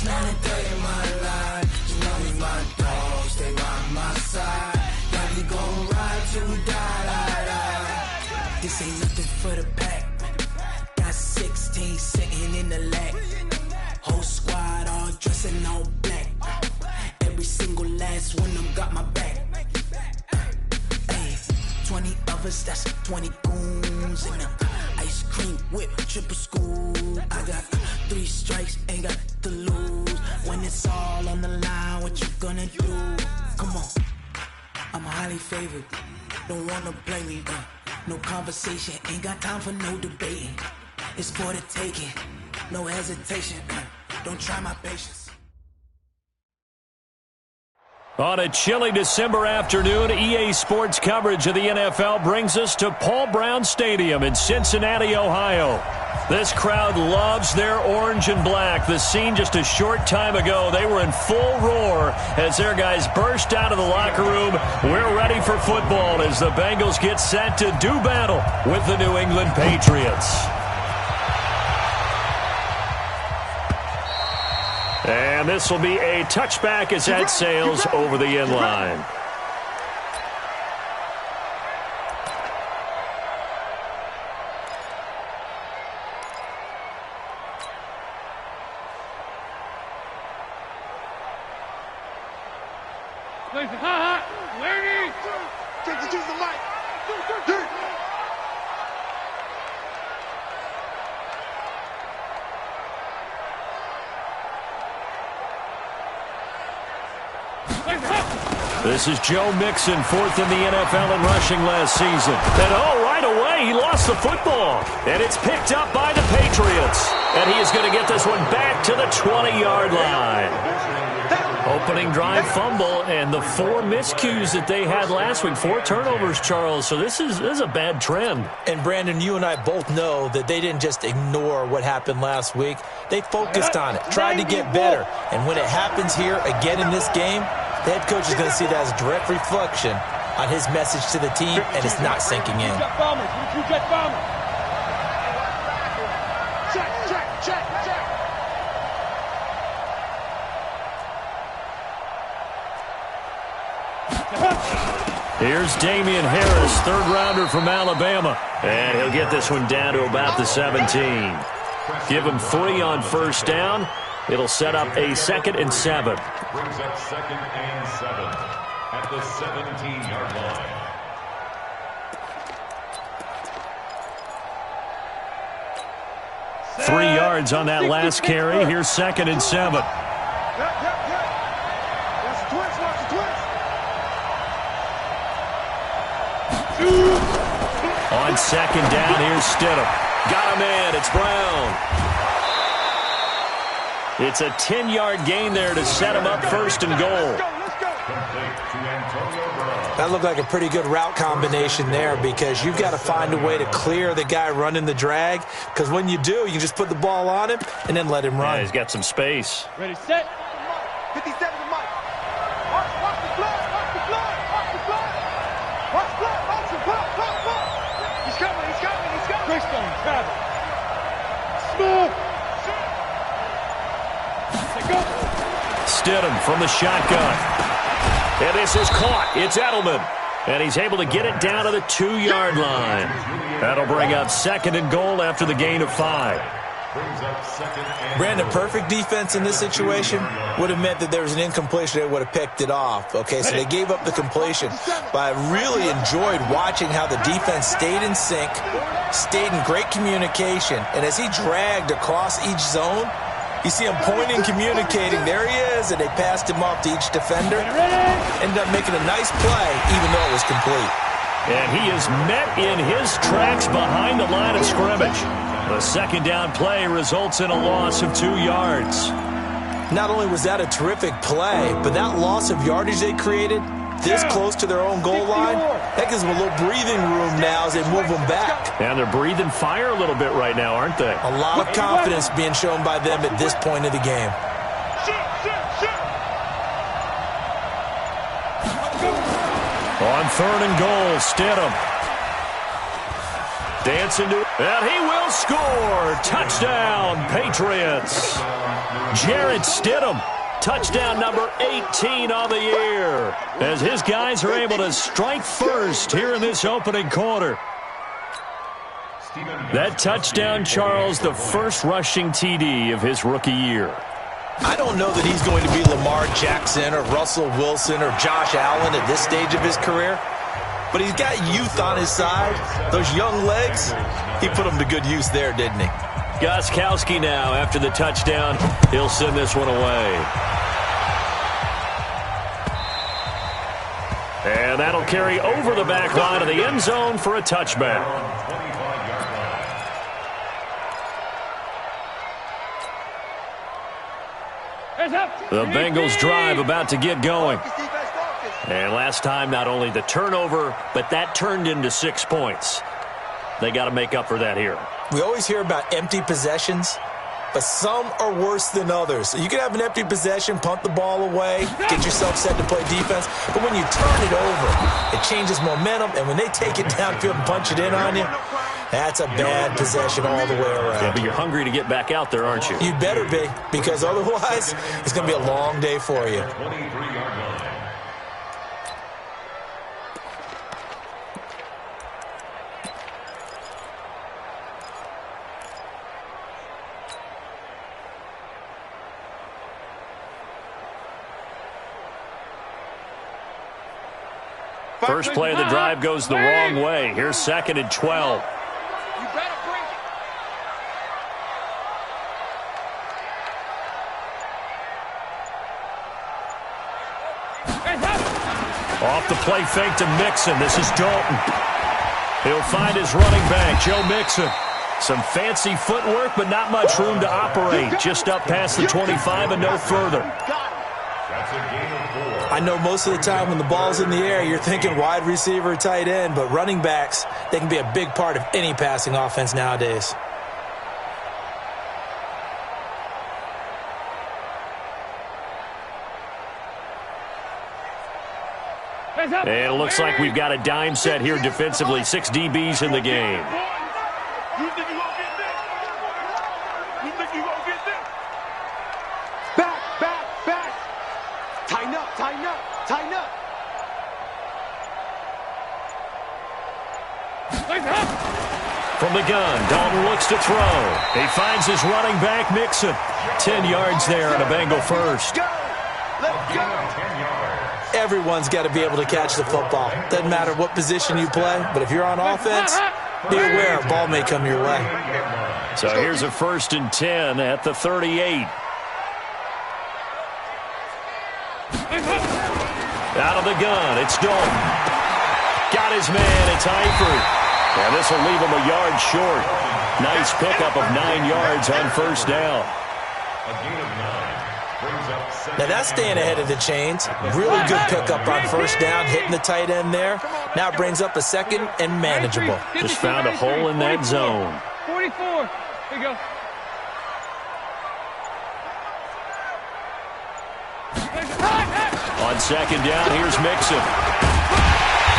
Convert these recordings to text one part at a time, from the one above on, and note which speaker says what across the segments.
Speaker 1: It's not a day in my life. You know me, my dog, stay by my side. Yeah, we gon' ride till we die. This ain't nothing for the pack. Got 16 sitting in the lag. Whole squad all dressing all black. Every single last one of them got my back. 20 of us, that's 20 goons in the ice cream whip, triple school. I got 3 strikes, ain't got to lose. When it's all on the line, what you gonna do? Come on, I'm highly favored. Don't wanna play me, no conversation. Ain't got time for no debating. It's for the taking, no hesitation. Don't try my patience.
Speaker 2: On a chilly December afternoon, EA Sports coverage of the NFL brings us to Paul Brown Stadium in Cincinnati, Ohio. This crowd loves their orange and black. The scene just a short time ago, they were in full roar as their guys burst out of the locker room. We're ready for football as the Bengals get set to do battle with the New England Patriots. And this will be a touchback as that sails over the end line. This is Joe Mixon, 4th in the NFL in rushing last season. And right away, he lost the football. And it's picked up by the Patriots. And he is going to get this one back to the 20-yard line. Opening drive fumble, and the 4 miscues that they had last week. 4 turnovers, Charles. So this is a bad trend.
Speaker 3: And, Brandon, you and I both know that they didn't just ignore what happened last week. They focused on it, tried to get better. And when it happens here again in this game, the head coach is going to see that as a direct reflection on his message to the team, and it's not sinking in.
Speaker 2: Here's Damian Harris, 3rd-rounder from Alabama. And he'll get this one down to about the 17. Give him 3 on first down. It'll set up a 2nd and 7.
Speaker 4: Brings up 2nd and 7 at the 17-yard line.
Speaker 2: 3 yards on that last carry. Here's 2nd and 7. On 2nd down, here's Stidham. Got him in. It's Brown. It's a 10-yard gain there to set him up 1st and goal.
Speaker 3: That looked like a pretty good route combination there because you've got to find a way to clear the guy running the drag, because when you do, you just put the ball on him and then let him run.
Speaker 2: Yeah, he's got some space.
Speaker 5: Ready, set. 57 to Mike. Watch the blood. Watch the blood. Watch the blood. Watch the blood. Watch the blood. He's coming. He's coming. He's coming. Greystone, travel. Smooth.
Speaker 2: Stidham from the shotgun. And this is caught. It's Edelman. And he's able to get it down to the 2-yard line. That'll bring up 2nd and goal after the gain of 5.
Speaker 3: Brandon, perfect defense in this situation would have meant that there was an incompletion. They would have picked it off. Okay, so they gave up the completion. But I really enjoyed watching how the defense stayed in sync, stayed in great communication. And as he dragged across each zone, you see him pointing, communicating. There he is, and they passed him off to each defender. Ended up making a nice play, even though it was complete.
Speaker 2: And he is met in his tracks behind the line of scrimmage. The 2nd down play results in a loss of 2 yards.
Speaker 3: Not only was that a terrific play, but that loss of yardage they created this close to their own goal line, that gives them a little breathing room now as they move them back.
Speaker 2: And they're breathing fire a little bit right now, aren't they?
Speaker 3: A lot of confidence being shown by them at this point of the game.
Speaker 2: On 3rd and goal, Stidham. Dancing to, and he will score. Touchdown, Patriots. Jarrett Stidham, touchdown number 18 on the year, as his guys are able to strike first here in this opening quarter. That touchdown, Charles, the first rushing TD of his rookie year.
Speaker 3: I don't know that he's going to be Lamar Jackson or Russell Wilson or Josh Allen at this stage of his career, but he's got youth on his side. Those young legs, he put them to good use there, didn't he?
Speaker 2: Gostkowski now, after the touchdown, he'll send this one away. And that'll carry over the back line of the end zone for a touchback. The Bengals drive about to get going. And last time, not only the turnover, but that turned into 6 points. They got to make up for that here.
Speaker 3: We always hear about empty possessions, but some are worse than others. You can have an empty possession, punt the ball away, get yourself set to play defense, but when you turn it over, it changes momentum, and when they take it downfield and punch it in on you, that's a bad possession all the way around.
Speaker 2: Yeah, but you're hungry to get back out there, aren't you?
Speaker 3: You better be, because otherwise, it's going to be a long day for you.
Speaker 2: First play of the drive goes the wrong way. Here's 2nd and 12.
Speaker 5: You better bring it.
Speaker 2: Off the play fake to Mixon. This is Dalton. He'll find his running back, Joe Mixon. Some fancy footwork, but not much room to operate. Just up past the 25 and no further.
Speaker 4: That's a gain of 4.
Speaker 3: I know most of the time when the ball's in the air, you're thinking wide receiver, tight end, but running backs, they can be a big part of any passing offense nowadays.
Speaker 2: And it looks like we've got a dime set here defensively. 6 DBs in the game.
Speaker 5: You think you gonna get this? You think you gonna get this? Back, back, back. Tighten up, tighten up, tighten up.
Speaker 2: From the gun, Dalton looks to throw. He finds his running back, Mixon. 10 yards there on a Bengal first.
Speaker 5: Go. Let's go.
Speaker 3: Everyone's got to be able to catch the football. Doesn't matter what position you play, but if you're on offense, be aware a ball may come your way.
Speaker 2: So here's a 1st and 10 at the 38. Out of the gun, it's Dalton. Got his man, it's Eifert. And this will leave him a yard short. Nice pickup of 9 yards on 1st down.
Speaker 4: A gain of 9 brings up 7.
Speaker 3: Now that's staying ahead of the chains. Really good pickup on 1st down, hitting the tight end there. Now it brings up a 2nd and manageable.
Speaker 2: Just found a hole in that zone.
Speaker 5: 44. Here you go.
Speaker 2: On 2nd down, here's Mixon.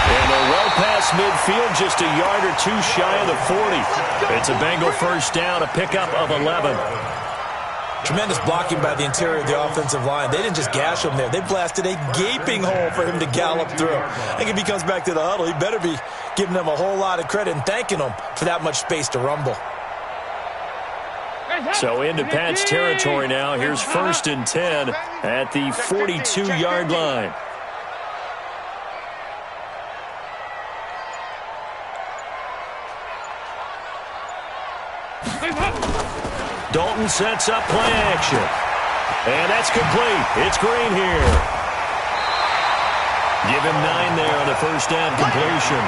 Speaker 2: And they're well past midfield, just a yard or 2 shy of the 40. It's a Bengal 1st down, a pickup of 11.
Speaker 3: Tremendous blocking by the interior of the offensive line. They didn't just gash him there. They blasted a gaping hole for him to gallop through. I think if he comes back to the huddle, he better be giving them a whole lot of credit and thanking them for that much space to rumble.
Speaker 2: So into Pat's territory now. Here's 1st and 10 at the 42-yard line. Dalton sets up play action. And that's complete. It's Green here. Give him 9 there on the 1st down completion.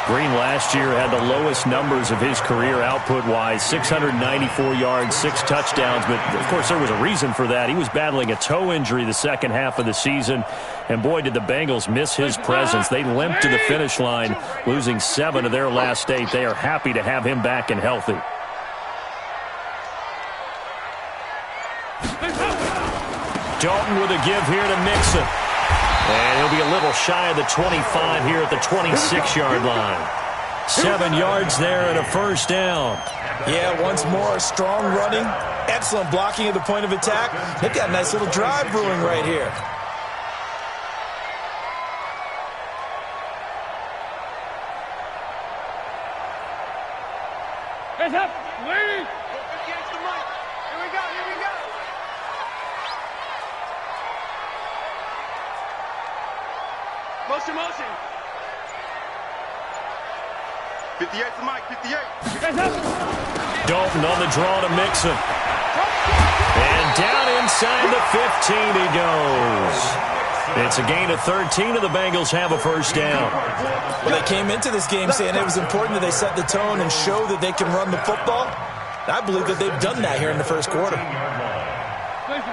Speaker 2: Green last year had the lowest numbers of his career output-wise, 694 yards, 6 touchdowns. But, of course, there was a reason for that. He was battling a toe injury the second half of the season. And, boy, did the Bengals miss his presence. They limped to the finish line, losing 7 of their last 8. They are happy to have him back and healthy. Dalton with a give here to Mixon. And he'll be a little shy of the 25 here at the 26-yard line. 7 yards there and a 1st down.
Speaker 3: Yeah, once more, strong running, Excellent blocking at the point of attack. They've got a nice little drive brewing right here.
Speaker 5: Hands up! Ladies! 58's the mic. Here we go, here we go. Motion, motion. 58's the mic, 58. Hands up!
Speaker 2: Dalton on the draw to Mixon. And down inside the 15 he goes. It's a gain of 13, and the Bengals have a first down.
Speaker 3: Well, they came into this game saying it was important that they set the tone and show that they can run the football. And I believe that they've done that here in the first quarter.
Speaker 5: Let's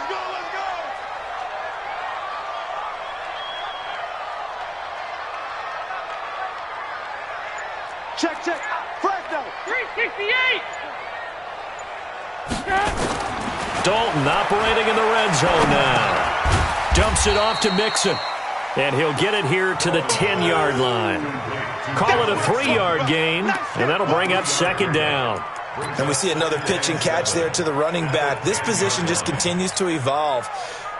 Speaker 5: go, let's go. Check, check. Fresno. 368.
Speaker 2: Dalton operating in the red zone now. Dumps it off to Mixon. And he'll get it here to the 10-yard line. Call it a 3-yard gain, and that'll bring up second down.
Speaker 3: And we see another pitch and catch there to the running back. This position just continues to evolve.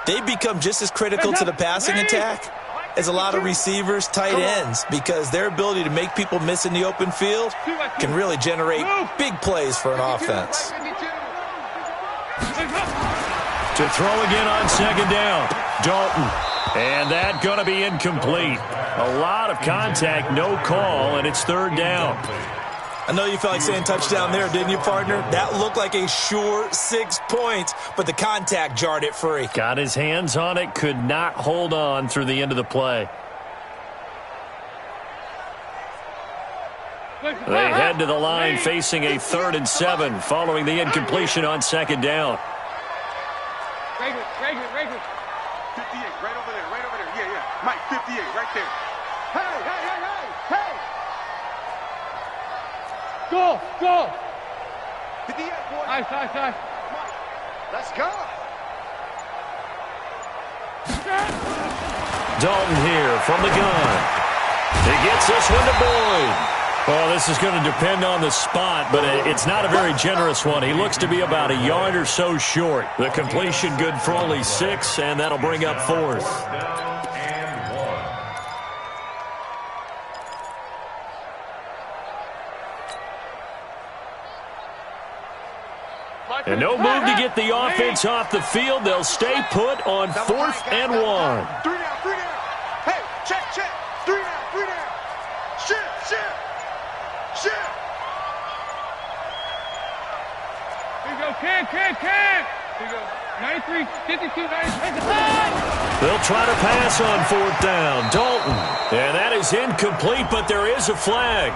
Speaker 3: They become just as critical to the passing attack as a lot of receivers, tight ends, because their ability to make people miss in the open field can really generate big plays for an offense.
Speaker 2: To throw again on second down, Dalton. And that going to be incomplete. A lot of contact, no call, and it's third down.
Speaker 3: I know you felt like saying touchdown there, didn't you, partner? That looked like a sure 6 points, but the contact jarred it free.
Speaker 2: Got his hands on it, could not hold on through the end of the play. They head to the line facing a 3rd and 7 following the incompletion on second down.
Speaker 5: Right here. 58, right over there. Yeah. Mike, 58, right there. Hey. Go. 58, boy. Nice. Mike, let's go.
Speaker 2: Dalton here from the gun. He gets this one to Boyd. Well, this is going to depend on the spot, but it's not a very generous one. He looks to be about a yard or so short. The completion good for only 6, and that'll bring up 4th. And no move to get the offense off the field. They'll stay put on 4th and 1.
Speaker 5: 3 down. Hey, check. 3 down. Shift. Here you go, can. Here you go. 93, 52, 93.
Speaker 2: They'll try to pass on 4th down. Dalton. And that is incomplete, but there is a flag.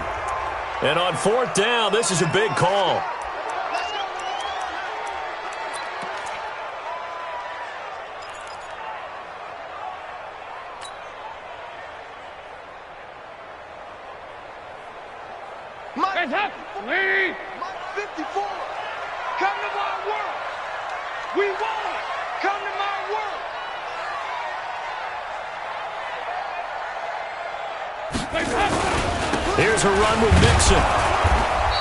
Speaker 2: And on 4th down, this is a big call.
Speaker 5: Hands up, lead. 54. Come to my world. We want it. Come to my world.
Speaker 2: Here's a run with Mixon.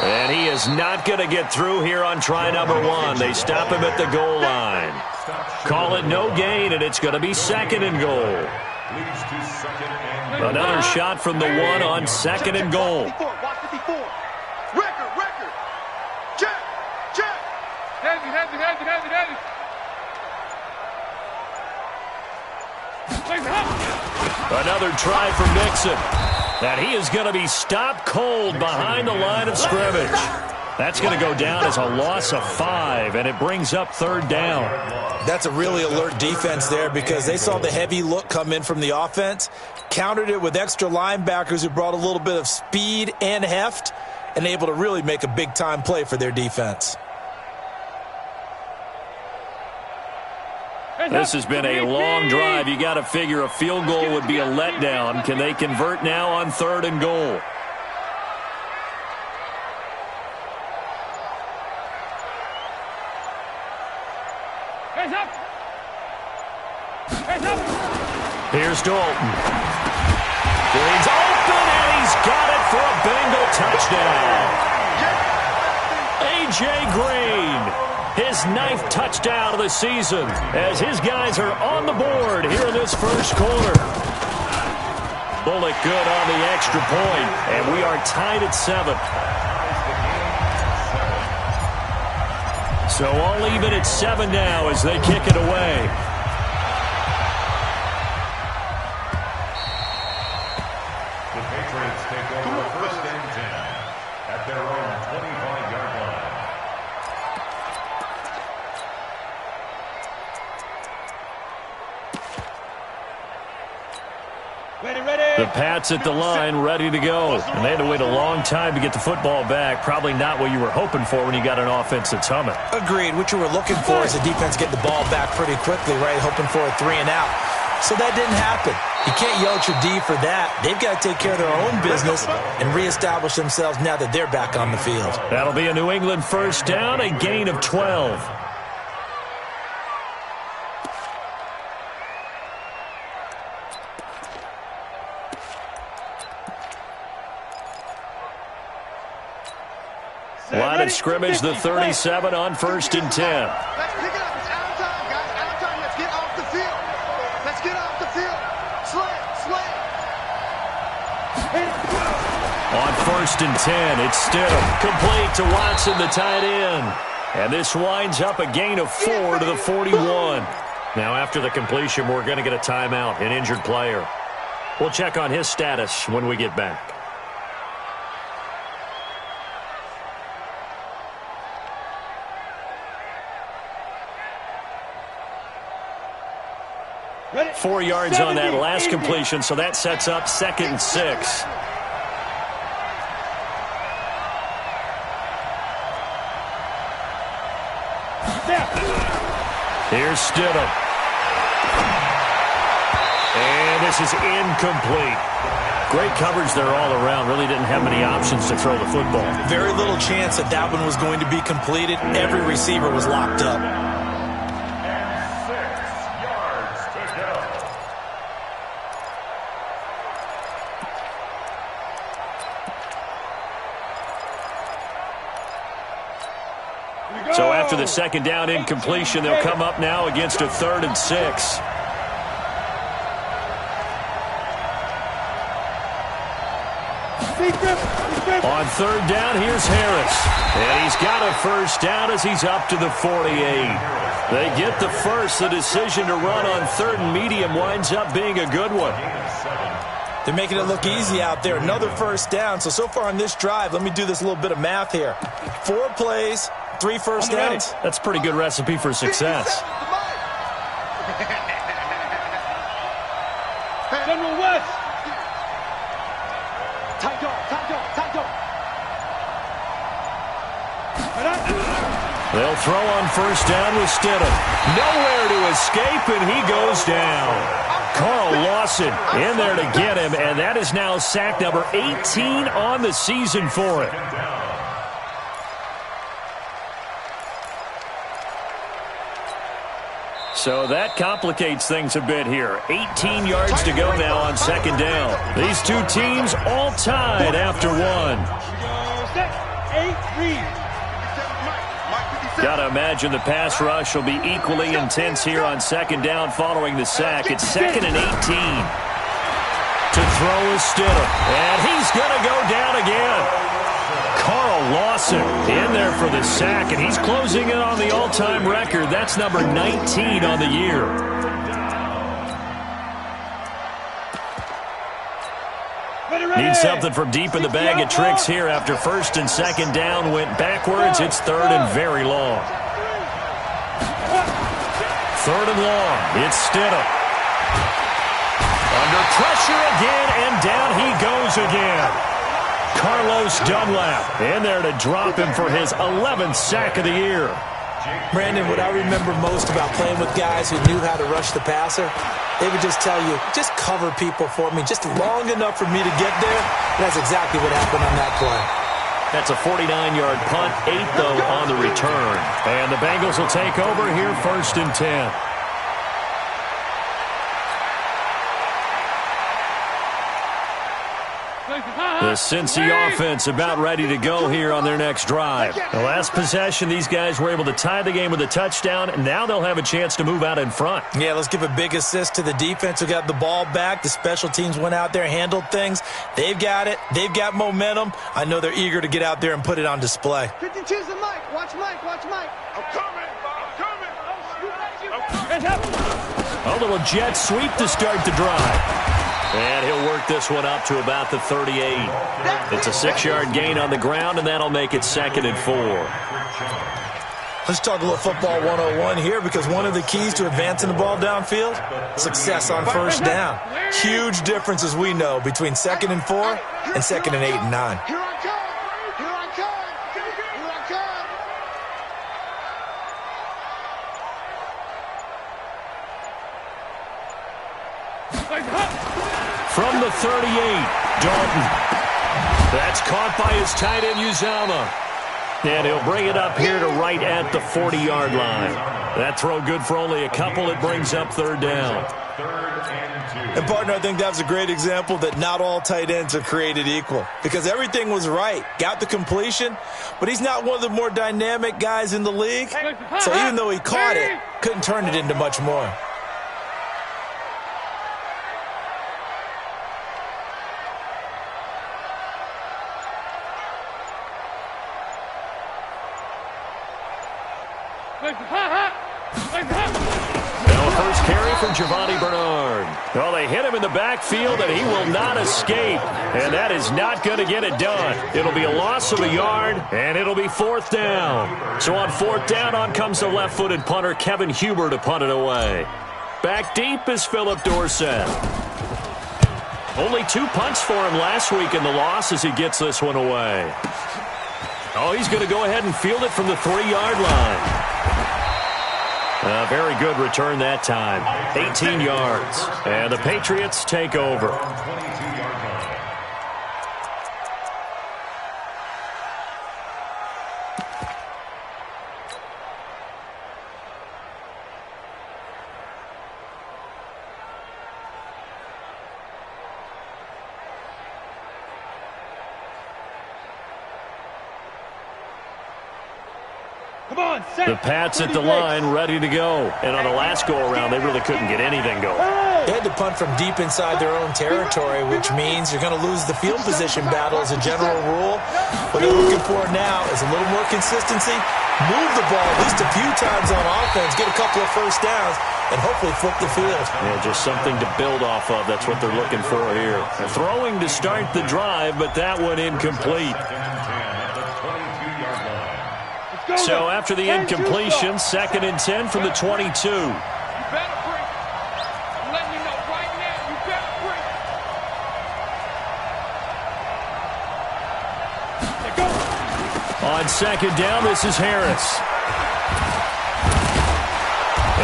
Speaker 2: And he is not going to get through here on try number 1. They stop him at the goal line. Call it no gain, and it's going to be 2nd and goal. Another shot from the 1 on 2nd and goal.
Speaker 5: 54. Record. Check. Heavy.
Speaker 2: Another try for Mixon. And he is going to be stopped cold behind the line of scrimmage. That's going to go down as a loss of 5, and it brings up 3rd down.
Speaker 3: That's a really alert defense there because they saw the heavy look come in from the offense, countered it with extra linebackers who brought a little bit of speed and heft, and able to really make a big-time play for their defense.
Speaker 2: This has been a long drive. You got to figure a field goal would be a letdown. Can they convert now on 3rd and goal?
Speaker 5: Hands up.
Speaker 2: Here's Dalton. He's open, and he's got it for a Bengal touchdown. A.J. Green, his ninth touchdown of the season, as his guys are on the board here in this first quarter. Bullock good on the extra point, and we are tied at 7. So all even at 7 now as they kick it away.
Speaker 4: The Patriots take over first and 10 at their own 25-yard line.
Speaker 2: The Pats at the line, ready to go. And they had to wait a long time to get the football back. Probably not what you were hoping for when you got an offense that's humming.
Speaker 3: Agreed. What you were looking for is the defense getting the ball back pretty quickly, right? Hoping for a 3 and out. So that didn't happen. You can't yell at your D for that. They've got to take care of their own business and reestablish themselves now that they're back on the field.
Speaker 2: That'll be a New England first down, a gain of 12. Line of scrimmage, the 37 on first and 10.
Speaker 5: Let's pick it up. It's out of time, guys. Out of time. Let's get off the field. Let's get off the field. Slam.
Speaker 2: On first and 10, it's Stidham. Complete to Watson, the tight end. And this winds up a gain of 4 to the 41. Now after the completion, we're going to get a timeout, an injured player. We'll check on his status when we get back.
Speaker 5: Ready?
Speaker 2: 4 yards on that last completion, so that sets up 2nd and 6. Here's Stidham. And this is incomplete. Great coverage there all around. Really didn't have many options to throw the football.
Speaker 3: Very little chance that that one was going to be completed. Every receiver was locked up.
Speaker 4: And 6 yards to go.
Speaker 2: So after the second down incompletion, they'll come up now against a 3rd and 6. On 3rd down, here's Harris. And he's got a first down as he's up to the 48. They get the first. The decision to run on 3rd and medium winds up being a good one.
Speaker 3: They're making it look easy out there. Another first down. So far on this drive, let me do this little bit of math here. 4 plays, 3 first downs.
Speaker 2: That's a pretty good recipe for success.
Speaker 5: General West. Tight dog.
Speaker 2: They'll throw on first down with Stidham. Nowhere to escape, and he goes down. Carl Lawson in there to get him, and that is now sack number 18 on the season for him. So that complicates things a bit here. 18 yards to go now on 2nd down. These two teams all tied after 1.
Speaker 5: 8-3.
Speaker 2: Got to imagine the pass rush will be equally intense here on 2nd down following the sack. It's 2nd and 18. To throw is Stidham. And he's going to go down again. Carl Lawson in there for the sack, and he's closing in on the all-time record. That's number 19 on the year. Need something from deep in the bag of tricks here after 1st and 2nd down went backwards. It's 3rd and very long. 3rd and long. It's Stidham. Under pressure again, and down he goes again. Carlos Dunlap in there to drop him for his 11th sack of the year.
Speaker 3: Brandon, what I remember most about playing with guys who knew how to rush the passer, they would just tell you, just cover people for me, just long enough for me to get there. And that's exactly what happened on that play.
Speaker 2: That's a 49-yard punt, 8 though on the return. And the Bengals will take over here 1st and 10. The Cincy offense about ready to go here on their next drive. The last possession, these guys were able to tie the game with a touchdown, and now they'll have a chance to move out in front.
Speaker 3: Yeah, let's give a big assist to the defense who got the ball back. The special teams went out there, handled things. They've got it. They've got momentum. I know they're eager to get out there and put it on display.
Speaker 5: 52's the Mike. Watch Mike. Watch Mike. I'm coming. I'm coming.
Speaker 2: A little jet sweep to start the drive. And he'll work this one up to about the 38. It's a 6-yard gain on the ground, and that'll make it 2nd and 4.
Speaker 3: Let's talk a little football 101 here, because one of the keys to advancing the ball downfield, success on first down. Huge difference, as we know, between 2nd and 4 and 2nd and 8 and 9.
Speaker 5: Here I come. Here I come. Here I come.
Speaker 2: From the 38, Dalton. That's caught by his tight end, Uzama. And he'll bring it up here to right at the 40-yard line. That throw good for only a couple. It brings up 3rd down.
Speaker 3: And, partner, I think that was a great example that not all tight ends are created equal, because everything was right. Got the completion, but he's not one of the more dynamic guys in the league. So even though he caught it, couldn't turn it into much more.
Speaker 2: Now first carry from Giovanni Bernard. Well, they hit him in the backfield, and he will not escape. And that is not going to get it done. It'll be a loss of a yard, and it'll be 4th down. So on 4th down, on comes the left-footed punter, Kevin Huber, to punt it away. Back deep is Philip Dorsett. Only 2 punts for him last week in the loss as he gets this one away. Oh, he's going to go ahead and field it from the 3-yard line. A very good return that time. 18 yards. And the Patriots take over. The Pats at the line, ready to go. And on the last go-around, they really couldn't get anything going.
Speaker 3: They had to punt from deep inside their own territory, which means you're going to lose the field position battle as a general rule. What they're looking for now is a little more consistency, move the ball at least a few times on offense, get a couple of first downs, and hopefully flip the field.
Speaker 2: Yeah, just something to build off of. That's what they're looking for here. Throwing to start the drive, but that one incomplete. So after the incompletion, 2nd and 10 from the 22.
Speaker 5: You better bring. I'm letting you know right now, you better bring.
Speaker 2: On 2nd down, this is Harris.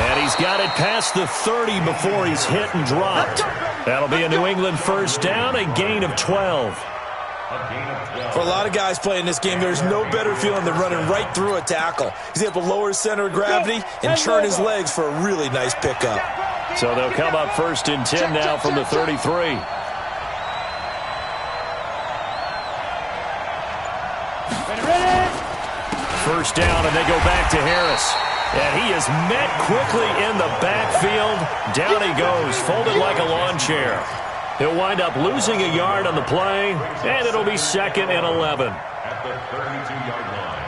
Speaker 2: And he's got it past the 30 before he's hit and dropped. That'll be a New England first down, a gain of 12.
Speaker 3: For a lot of guys playing this game, there's no better feeling than running right through a tackle. He's able to lower his center of gravity and churn his legs for a really nice pickup.
Speaker 2: So they'll come up 1st and 10 now from the 33. First down, and they go back to Harris. And he is met quickly in the backfield. Down he goes, folded like a lawn chair. He'll wind up losing a yard on the play, and it'll be 2nd and 11.
Speaker 4: At the 32-yard line.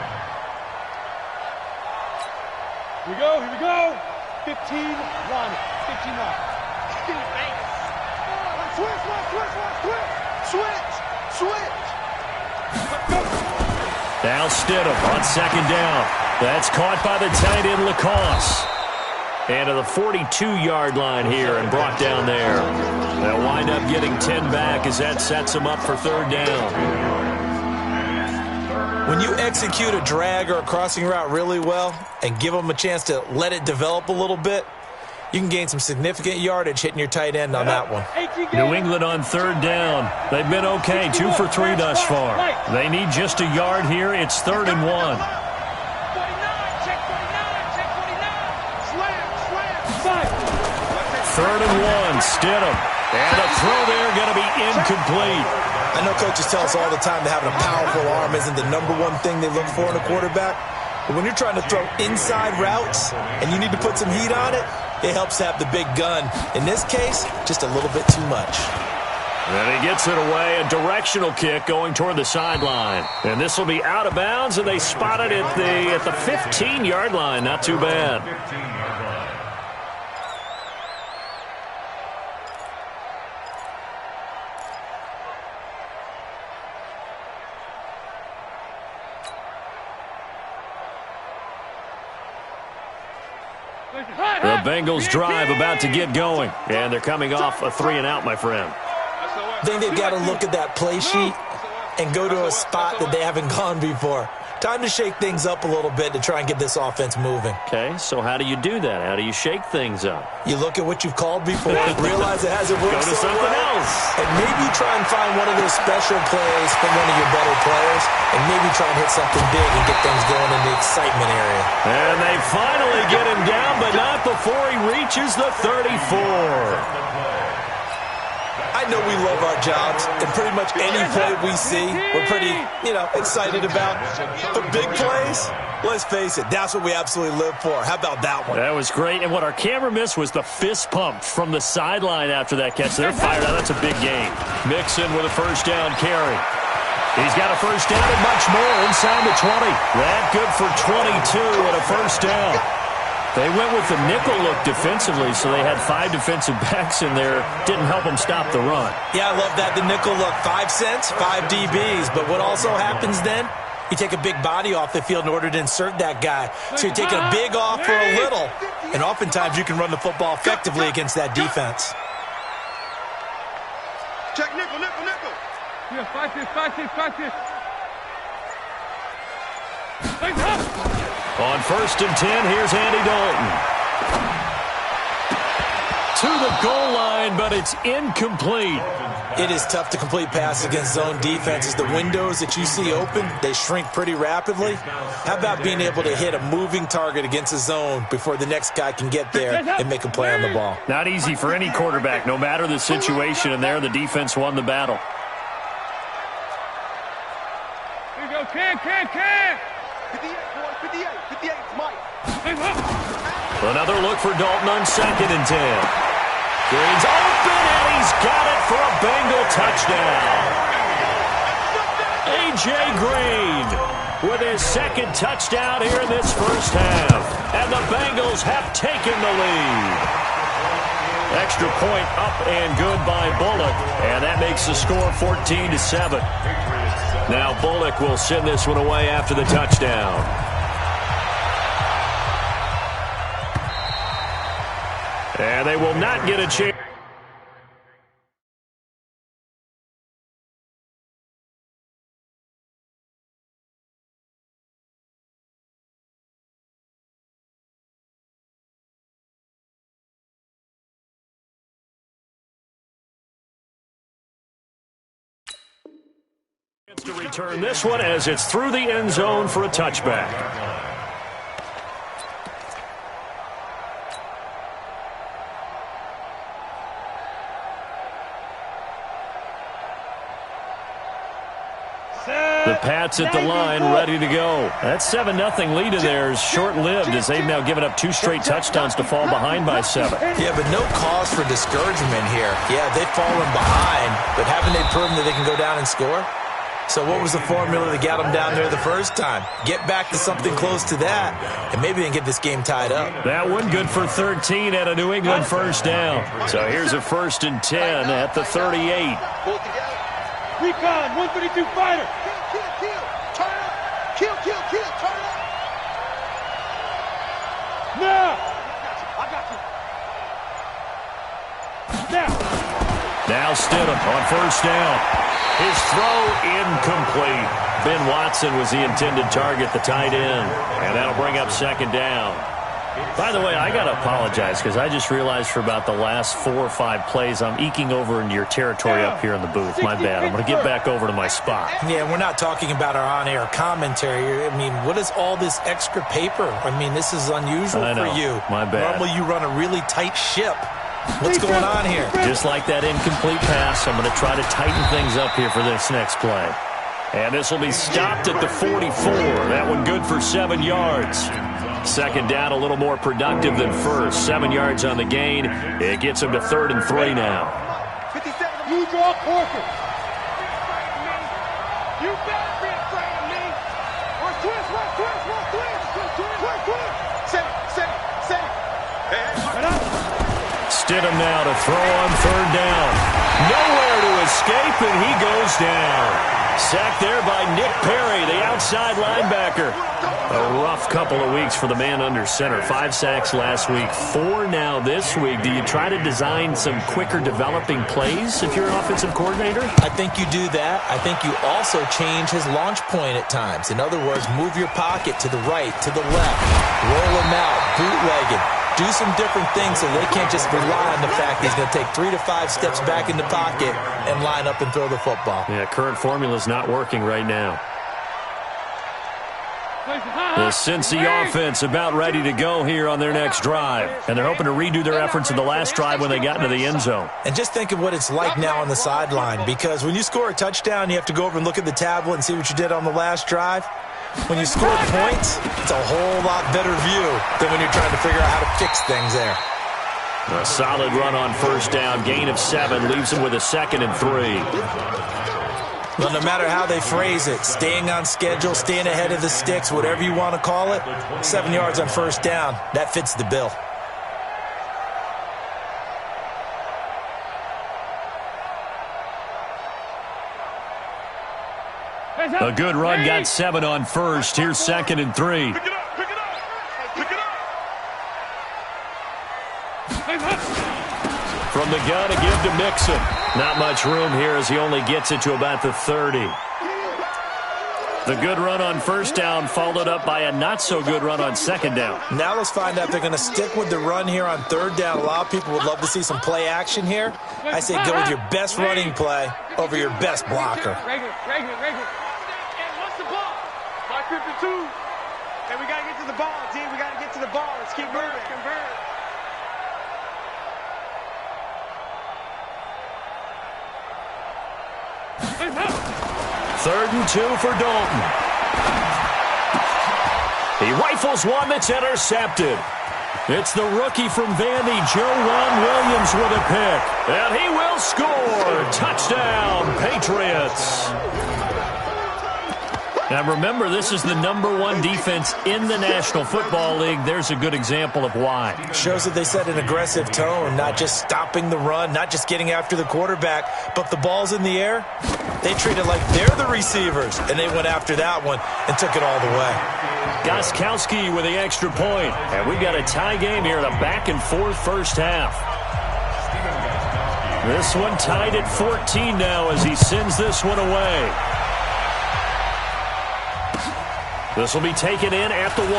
Speaker 5: Here we go, here we go. 15, Ronnie. 15 line. Switch.
Speaker 2: Now Stidham on 2nd down. That's caught by the tight end, Lacoste. And to the 42-yard line here and brought down there. They'll wind up getting 10 back as that sets them up for 3rd down.
Speaker 3: When you execute a drag or a crossing route really well and give them a chance to let it develop a little bit, you can gain some significant yardage hitting your tight end on that one.
Speaker 2: New England on 3rd down. They've been okay, 2 for 3 thus far. They need just a yard here. It's 3rd and 1. Third and 1, Stidham. And a throw there going to be incomplete.
Speaker 3: I know coaches tell us all the time that having a powerful arm isn't the #1 thing they look for in a quarterback. But when you're trying to throw inside routes and you need to put some heat on it, it helps to have the big gun. In this case, just a little bit too much.
Speaker 2: And he gets it away, a directional kick going toward the sideline. And this will be out of bounds, and they spot it at the 15-yard line. Not too bad. The Bengals drive about to get going, and they're coming off a 3-and-out, my friend.
Speaker 3: I think they've got to look at that play sheet and go to a spot that they haven't gone before. Time to shake things up a little bit to try and get this offense moving.
Speaker 2: Okay, so how do you do that? How do you shake things up?
Speaker 3: You look at what you've called before, realize it hasn't worked
Speaker 2: Go to something else.
Speaker 3: and maybe try and find one of those special plays from one of your better players, and maybe try and hit something big and get things going in the excitement area.
Speaker 2: And they finally get him down, but not before he reaches the 34.
Speaker 3: I know we love our jobs, and pretty much any play we see, we're pretty, excited about. The big plays, let's face it, that's what we absolutely live for. How about that one?
Speaker 2: That was great, and what our camera missed was the fist pump from the sideline after that catch. They're fired out. That's a big game. Mixon with a first down carry. He's got a first down and much more inside the 20. That good for 22 and a first down. They went with the nickel look defensively, so they had 5 defensive backs in there. Didn't help them stop the run.
Speaker 3: Yeah, I love that. The nickel look, 5 cents, 5 DBs. But what also happens then? You take a big body off the field in order to insert that guy. So you're taking a big off for a little. And oftentimes you can run the football effectively against that defense.
Speaker 5: Check nickel, nickel, nickel. Yeah, 5 6.
Speaker 2: On 1st and 10, here's Andy Dalton. To the goal line, but it's incomplete.
Speaker 3: It is tough to complete passes against zone defenses. The windows that you see open, they shrink pretty rapidly. How about being able to hit a moving target against a zone before the next guy can get there and make a play on the ball?
Speaker 2: Not easy for any quarterback, no matter the situation, and there the defense won the battle.
Speaker 5: Here you go, can. 58, boy, 58, 58, Mike.
Speaker 2: Another look for Dalton on 2nd and 10. Green's open, and he's got it for a Bengal touchdown. A.J. Green with his 2nd touchdown here in this first half. And the Bengals have taken the lead. Extra point up and good by Bullock, and that makes the score 14-7. Now Bullock will send this one away after the touchdown. And they will not get a chance. To return this one as it's through the end zone for a touchback. The Pats at the line, ready to go. That 7-0 lead in there is short-lived as they've now given up 2 straight touchdowns to fall behind by 7.
Speaker 3: Yeah, but no cause for discouragement here. Yeah, they've fallen behind, but haven't they proven that they can go down and score? So what was the formula that got them down there the first time? Get back to something close to that, and maybe they can get this game tied up.
Speaker 2: That one good for 13 and a New England first down. So here's a 1st and 10 at the 38.
Speaker 5: Recon, 132 fighter. Kill, turn up. Kill, turn up. Now. I got you.
Speaker 2: Now Stidham on 1st down. His throw incomplete. Ben Watson was the intended target, the tight end. And that'll bring up 2nd down. By the way, I got to apologize because I just realized for about the last 4 or 5 plays I'm eking over into your territory up here in the booth. My bad. I'm going to get back over to my spot.
Speaker 3: Yeah, we're not talking about our on-air commentary. I mean, what is all this extra paper? I mean, this is unusual for you.
Speaker 2: My bad.
Speaker 3: Normally you run a really tight ship. What's going on here?
Speaker 2: Just like that incomplete pass, I'm going to try to tighten things up here for this next play. And this will be stopped at the 44. That one good for 7 yards. Second down, a little more productive than first. 7 yards on the gain. It gets him to 3rd and 3 now.
Speaker 5: 57, you draw quarter. You better be afraid of me. Or twist.
Speaker 2: Stidham now to throw on 3rd down. Nowhere to escape, and he goes down. Sacked there by Nick Perry, the outside linebacker. A rough couple of weeks for the man under center. 5 sacks last week, 4 now this week. Do you try to design some quicker developing plays if you're an offensive coordinator?
Speaker 3: I think you do that. I think you also change his launch point at times. In other words, move your pocket to the right, to the left, roll him out, bootleg it. Do some different things so they can't just rely on the fact he's going to take 3 to 5 steps back in the pocket and line up and throw the football.
Speaker 2: Yeah, current formula's not working right now. The Cincy offense about ready to go here on their next drive. And they're hoping to redo their efforts in the last drive when they got into the end zone.
Speaker 3: And just think of what it's like now on the sideline, because when you score a touchdown, you have to go over and look at the tablet and see what you did on the last drive. When you score points, it's a whole lot better view than when you're trying to figure out how to fix things there.
Speaker 2: A solid run on 1st down. Gain of 7 leaves him with a 2nd and 3.
Speaker 3: Well, no matter how they phrase it, staying on schedule, staying ahead of the sticks, whatever you want to call it, 7 yards on 1st down, that fits the bill.
Speaker 2: A good run, got 7 on 1st. Here's 2nd and 3.
Speaker 5: Pick it up.
Speaker 2: From the gun, a give to Mixon. Not much room here as he only gets it to about the 30. The good run on 1st down followed up by a not-so-good run on 2nd down.
Speaker 3: Now let's find out if they're going to stick with the run here on 3rd down. A lot of people would love to see some play action here. I say go with your best running play over your best blocker.
Speaker 5: Regular. And what's the ball? 5:52. And we got to get to the ball, team. We got to get to the ball. Let's keep moving. Convert.
Speaker 2: Third and 2 for Dalton. He rifles one that's intercepted. It's the rookie from Vandy, Joejuan Williams, with a pick. And he will score. Touchdown, Patriots. Now remember, this is the #1 defense in the National Football League. There's a good example of why.
Speaker 3: Shows that they set an aggressive tone, not just stopping the run, not just getting after the quarterback, but the ball's in the air. They treat it like they're the receivers, and they went after that one and took it all the way.
Speaker 2: Gostkowski with the extra point. And we've got a tie game here in a back-and-forth first half. This one tied at 14 now as he sends this one away. This will be taken in at the 1.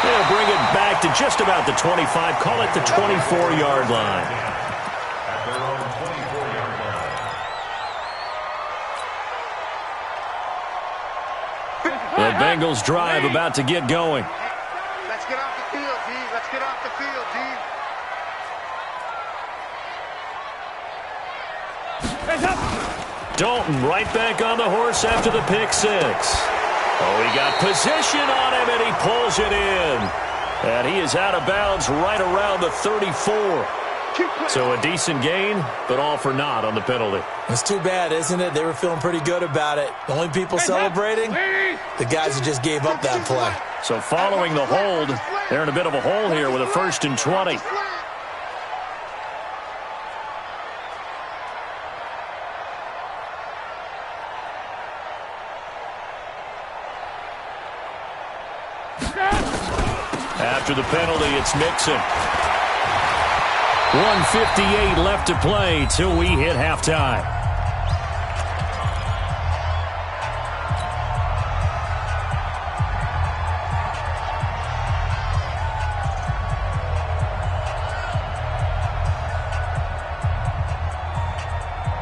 Speaker 2: They'll bring it back to just about the 25. Call it the 24-yard line.
Speaker 4: At their own 24-yard line.
Speaker 2: The Bengals drive about to get going.
Speaker 5: Let's get off the field, D. Let's get off the field, D.
Speaker 2: Dalton right back on the horse after the pick 6. Oh, he got position on him, and he pulls it in. And he is out of bounds right around the 34. So a decent gain, but all for naught on the penalty.
Speaker 3: It's too bad, isn't it? They were feeling pretty good about it. The only people celebrating, the guys who just gave up that play.
Speaker 2: So following the hold, they're in a bit of a hole here with a 1st and 20. After the penalty, it's Mixon. 1:58 left to play till we hit halftime.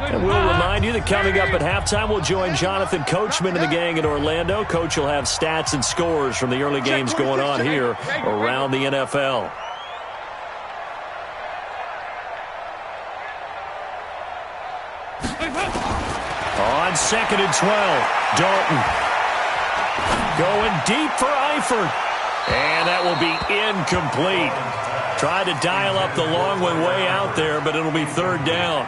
Speaker 2: And we'll remind you that coming up at halftime, we'll join Jonathan Coachman and the gang in Orlando. Coach will have stats and scores from the early games going on here around the NFL. on 2nd and 12. Dalton going deep for Eifert. And that will be incomplete. Tried to dial up the long one way out there, but it'll be 3rd down.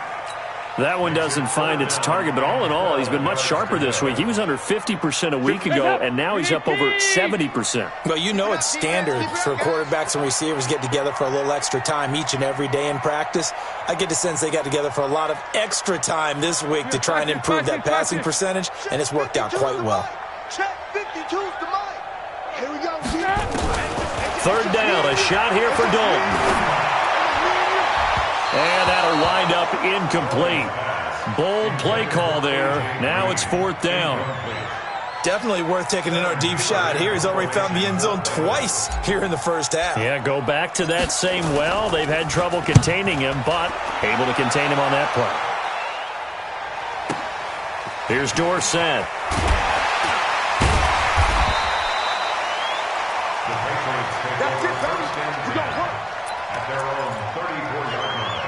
Speaker 2: That one doesn't find its target, but all in all, he's been much sharper this week. He was under 50% a week ago, and now he's up over 70%.
Speaker 3: Well, you know it's standard for quarterbacks and receivers get together for a little extra time each and every day in practice. I get the sense they got together for a lot of extra time this week to try and improve that passing percentage, and it's worked out quite well.
Speaker 5: Check 52's the mic. Here we go.
Speaker 2: 3rd down, a shot here for Dalton. And that'll wind up incomplete. Bold play call there. Now it's 4th down.
Speaker 3: Definitely worth taking in our deep shot here. He's already found the end zone twice here in the first half.
Speaker 2: Yeah, go back to that same well. They've had trouble containing him, but able to contain him on that play. Here's Dorsett.
Speaker 5: That's it, baby. We got work.
Speaker 4: At their own 34-yard line.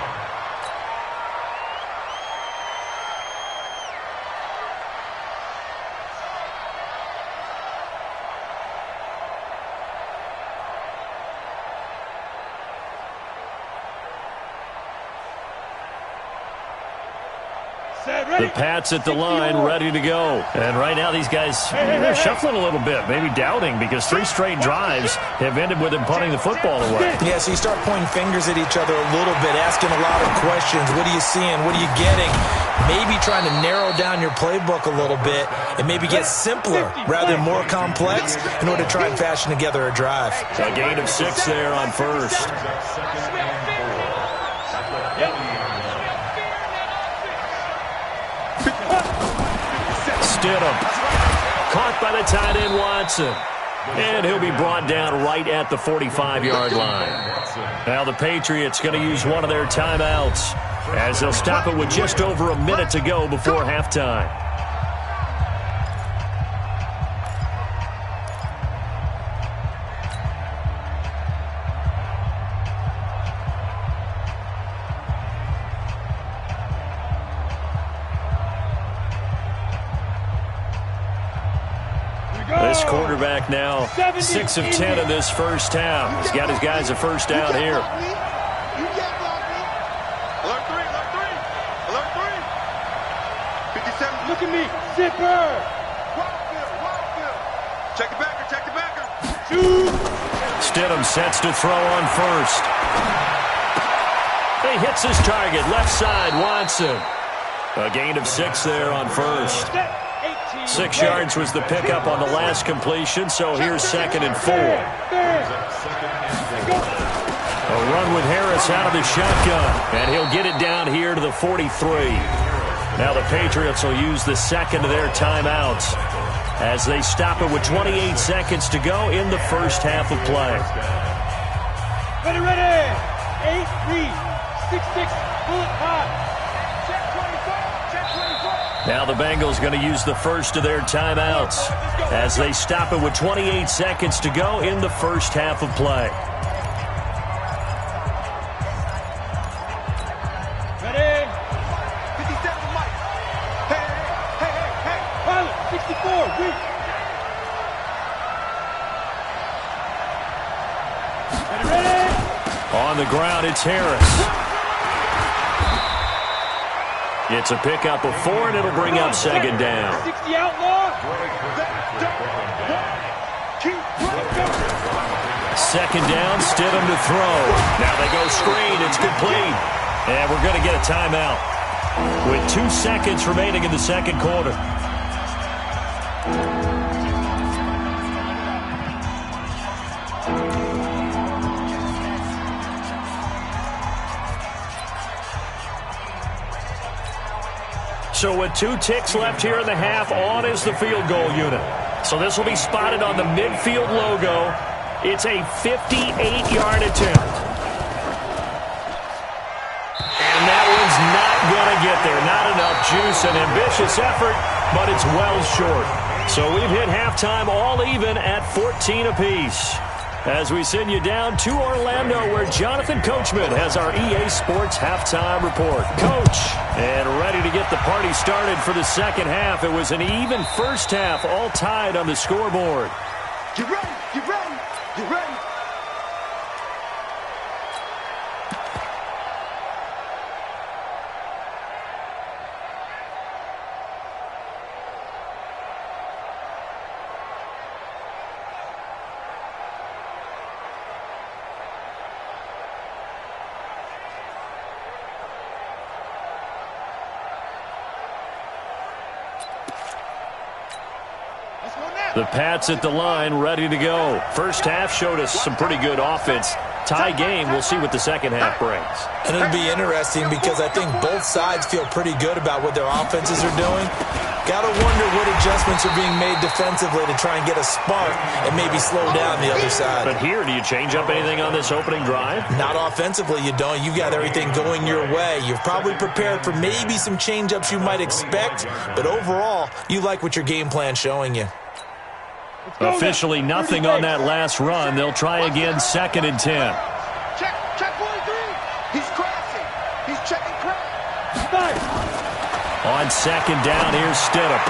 Speaker 2: The Pats at the line, ready to go. And right now these guys, they're shuffling a little bit, maybe doubting, because 3 straight drives have ended with them punting the football away.
Speaker 3: Yeah, so you start pointing fingers at each other a little bit, asking a lot of questions. What are you seeing? What are you getting? Maybe trying to narrow down your playbook a little bit and maybe get simpler rather than more complex in order to try and fashion together a drive.
Speaker 2: A gain of 6 there on 1st. Stidham. Caught by the tight end, Watson. And he'll be brought down right at the 45-yard line. Now the Patriots going to use one of their timeouts as they'll stop it with just over a minute to go before halftime. This quarterback now 6 of 10 in this first half. He's got his guys a first down here.
Speaker 5: Alert 3, alert 3, alert 3. 57, look at me, zipper. Wild field. Check the backer. Shoot.
Speaker 2: Stidham sets to throw on 1st. He hits his target, left side, Watson. A gain of 6 there on 1st. 6 yards was the pickup on the last completion, so here's 2nd and 4. A run with Harris out of the shotgun, and he'll get it down here to the 43. Now the Patriots will use the second of their timeouts as they stop it with 28 seconds to go in the first half of play.
Speaker 5: Ready. 8-3, 6-6, bullet hot.
Speaker 2: Now the Bengals going to use the first of their timeouts as they stop it with 28 seconds to go in the first half of play.
Speaker 5: Ready? 57 Mike. Hey. Pilot, 64, weak. Ready?
Speaker 2: On the ground, it's Harris. It's a pickup of 4, and it'll bring up 2nd down.
Speaker 5: 60 outlaw.
Speaker 2: 2nd down, Stidham to throw. Now they go screen. It's complete. And we're going to get a timeout with 2 seconds remaining in the second quarter. So with 2 ticks left here in the half, on is the field goal unit. So this will be spotted on the midfield logo. It's a 58-yard attempt. And that one's not going to get there. Not enough juice, an ambitious effort, but it's well short. So we've hit halftime all even at 14 apiece. As we send you down to Orlando, where Jonathan Coachman has our EA Sports halftime report. Coach, and ready to get the party started for the second half. It was an even first half, all tied on the scoreboard.
Speaker 5: Get ready, get ready, get ready.
Speaker 2: The Pats at the line, ready to go. First half showed us some pretty good offense. Tie game, we'll see what the second half brings.
Speaker 3: And it'll be interesting because I think both sides feel pretty good about what their offenses are doing. Got to wonder what adjustments are being made defensively to try and get a spark and maybe slow down the other side.
Speaker 2: But here, do you change up anything on this opening drive?
Speaker 3: Not offensively, you don't. You've got everything going your way. You've probably prepared for maybe some change-ups you might expect, but overall, you like what your game plan's showing you.
Speaker 2: Officially nothing on that last run. They'll try again, 2nd and 10.
Speaker 5: Check 43. He's crashing. He's checking crash.
Speaker 2: On 2nd down, here's Stidham.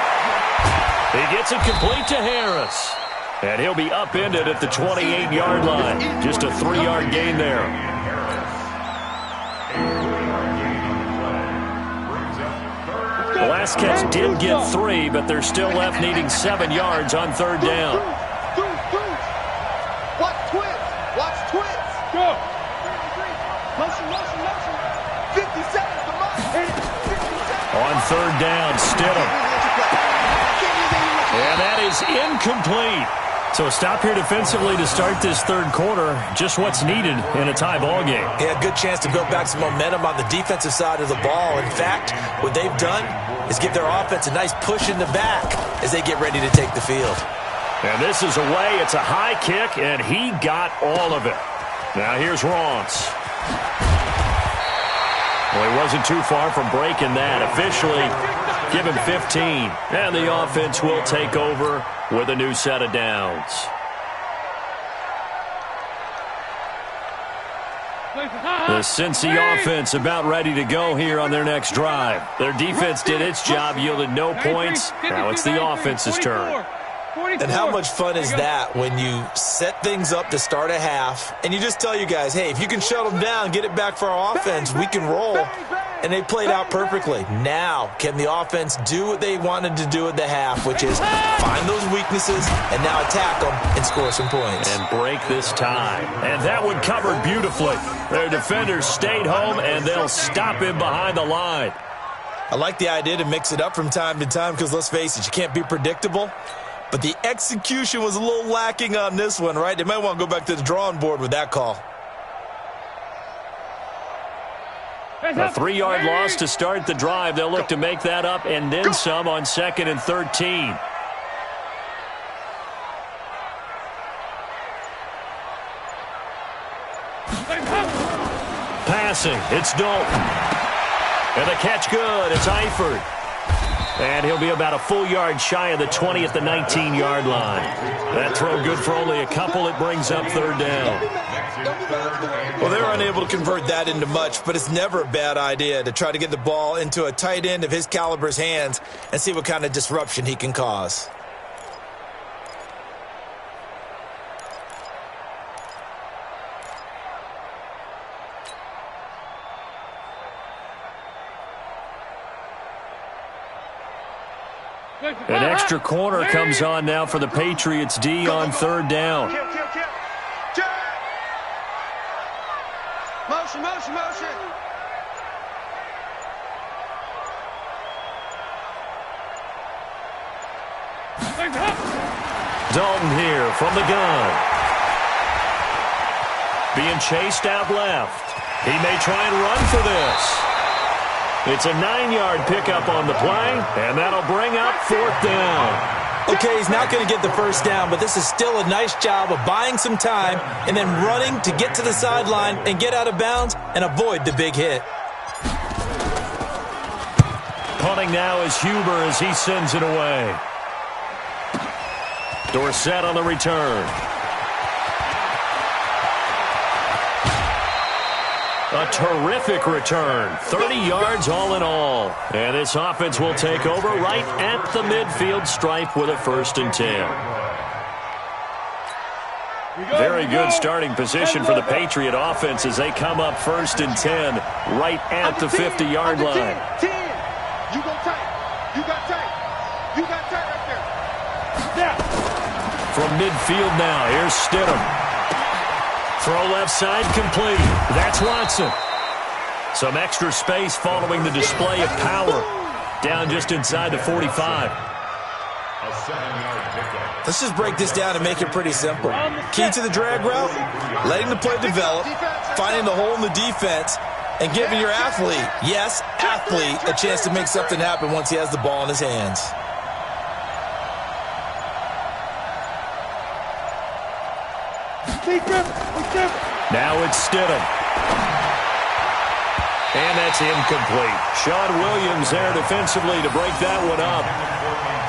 Speaker 2: He gets it complete to Harris. And he'll be upended at the 28-yard line. Just a 3-yard gain there. The last catch did get 3, but they're still left needing 7 yards on 3rd down.
Speaker 5: Watch twins. Watch twins. Go. Motion. 50 seconds to mark.
Speaker 2: On 3rd down, Stidham. And that is incomplete. So a stop here defensively to start this third quarter. Just what's needed in a tie ball game.
Speaker 3: Yeah, good chance to build back some momentum on the defensive side of the ball. In fact, what they've done is give their offense a nice push in the back as they get ready to take the field.
Speaker 2: And this is away. It's a high kick, and he got all of it. Now here's Ross. Well, he wasn't too far from breaking that. Officially, give him 15. And the offense will take over with a new set of downs. The Cincy offense about ready to go here on their next drive. Their defense did its job, yielded no points. Now it's the offense's turn.
Speaker 3: And how much fun is that when you set things up to start a half and you just tell you guys, hey, if you can shut them down, get it back for our offense, we can roll. And they played out perfectly. Now, can the offense do what they wanted to do at the half, which is find those weaknesses and now attack them and score some points.
Speaker 2: And break this tie. And that one covered beautifully. Their defenders stayed home, and they'll stop him behind the line.
Speaker 3: I like the idea to mix it up from time to time because, let's face it, you can't be predictable. But the execution was a little lacking on this one, right? They might want to go back to the drawing board with that call.
Speaker 2: A 3-yard loss to start the drive. They'll look to make that up and then some on 2nd and 13. Passing, it's Dalton. And the catch good, it's Eifert. And he'll be about a full yard shy of the 20 at the 19-yard line. That throw good for only a couple. It brings up 3rd down.
Speaker 3: Well, they're unable to convert that into much, but it's never a bad idea to try to get the ball into a tight end of his caliber's hands and see what kind of disruption he can cause.
Speaker 2: An extra corner comes on now for the Patriots D on 3rd down.
Speaker 5: Kill. Motion.
Speaker 2: Dalton here from the gun. Being chased out left. He may try and run for this. It's a 9-yard pickup on the play, and that'll bring up 4th down.
Speaker 3: Okay, he's not going to get the first down, but this is still a nice job of buying some time and then running to get to the sideline and get out of bounds and avoid the big hit.
Speaker 2: Punting now is Huber as he sends it away. Dorsett on the return. A terrific return. 30 yards all in all. And this offense will take over right at the midfield stripe with a 1st and 10. Very good starting position for the Patriot offense as they come up 1st and 10 right at the 50-yard line.
Speaker 5: 10. You go tight. You got tight. You got tight right there. Now.
Speaker 2: From midfield now, here's Stidham. Throw left side complete. That's Watson. Some extra space following the display of power. Down just inside the 45.
Speaker 3: Let's just break this down and make it pretty simple. Key to the drag route, letting the play develop, finding the hole in the defense, and giving your athlete, yes, athlete, a chance to make something happen once he has the ball in his hands.
Speaker 2: Now it's Stidham. And that's incomplete. Sean Williams there defensively to break that one up.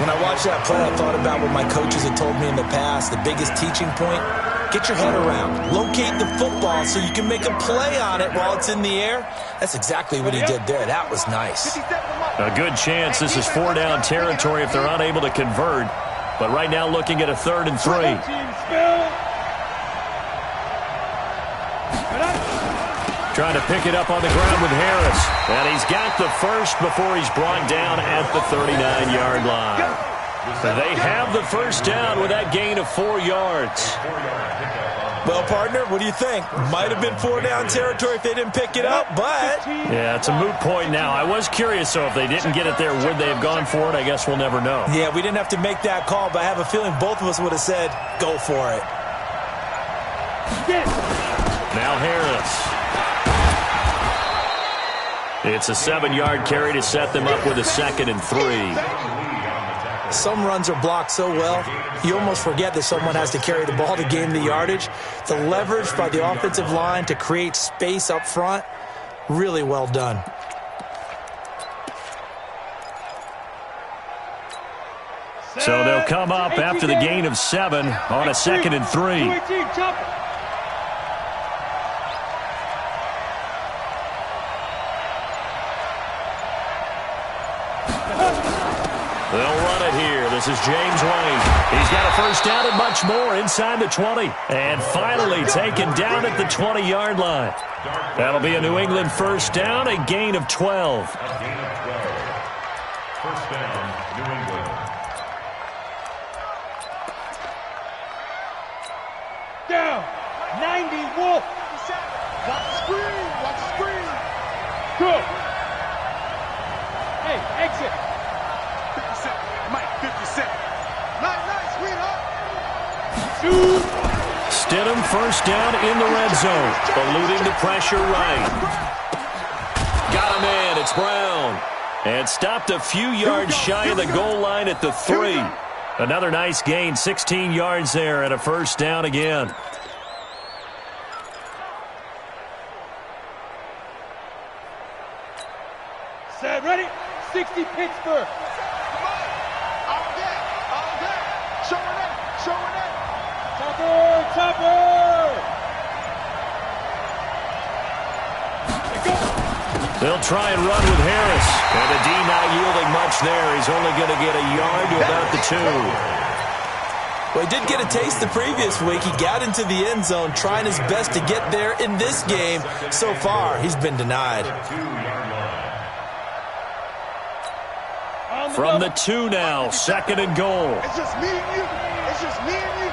Speaker 3: When I watched that play, I thought about what my coaches had told me in the past. The biggest teaching point, get your head around. Locate the football so you can make a play on it while it's in the air. That's exactly what he did there. That was nice.
Speaker 2: A good chance this is 4-down territory if they're unable to convert. But right now looking at a 3rd and 3. Trying to pick it up on the ground with Harris. And he's got the first before he's brought down at the 39-yard line. They have the first down with that gain of 4 yards.
Speaker 3: Well, partner, what do you think? Might have been 4-down territory if they didn't pick it up, but...
Speaker 2: Yeah, it's a moot point now. I was curious, so if they didn't get it there, would they have gone for it? I guess we'll never know.
Speaker 3: Yeah, we didn't have to make that call, but I have a feeling both of us would have said, go for it.
Speaker 2: Now Harris. It's a 7-yard carry to set them up with a 2nd and 3.
Speaker 3: Some runs are blocked so well, you almost forget that someone has to carry the ball to gain the yardage. The leverage by the offensive line to create space up front, really well done.
Speaker 2: So they'll come up after the gain of 7 on a 2nd and 3. They'll run it here. This is James Wayne. He's got a first down and much more inside the 20. And finally taken down at the 20-yard line. That'll be a New England first down, a gain of 12.
Speaker 4: First down, New England.
Speaker 5: Down. 90, Wolf. Watch the screen. Watch the screen. Good. Hey, exit. 57. Mike, 57. Nice, sweetheart.
Speaker 2: Stidham first down in the red zone. Eluding the pressure right. Got him in. It's Brown. And stopped a few yards shy of the goal line at the 3. Another nice gain. 16 yards there and a first down again.
Speaker 5: Set, ready? 60 Pittsburgh. Chopper!
Speaker 2: They'll try and run with Harris. And the D not yielding much there. He's only going to get a yard to about the 2.
Speaker 3: Well, he did get a taste the previous week. He got into the end zone trying his best to get there in this game. So far, he's been denied.
Speaker 2: From the 2 now, 2nd and goal.
Speaker 5: It's just me and you. It's just me and you.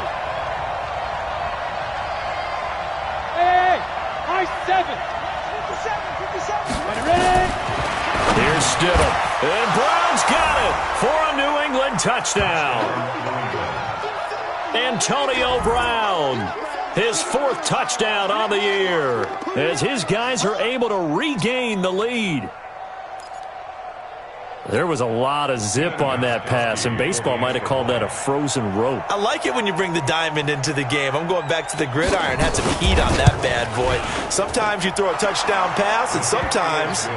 Speaker 5: Hey, high 7. 57. Ready?
Speaker 2: Here's Stidham. And Brown's got it for a New England touchdown. Antonio Brown, his 4th touchdown on the year, as his guys are able to regain the lead. There was a lot of zip on that pass, and baseball might have called that a frozen rope.
Speaker 3: I like it when you bring the diamond into the game. I'm going back to the gridiron. Had some heat on that bad boy. Sometimes you throw a touchdown pass, and sometimes...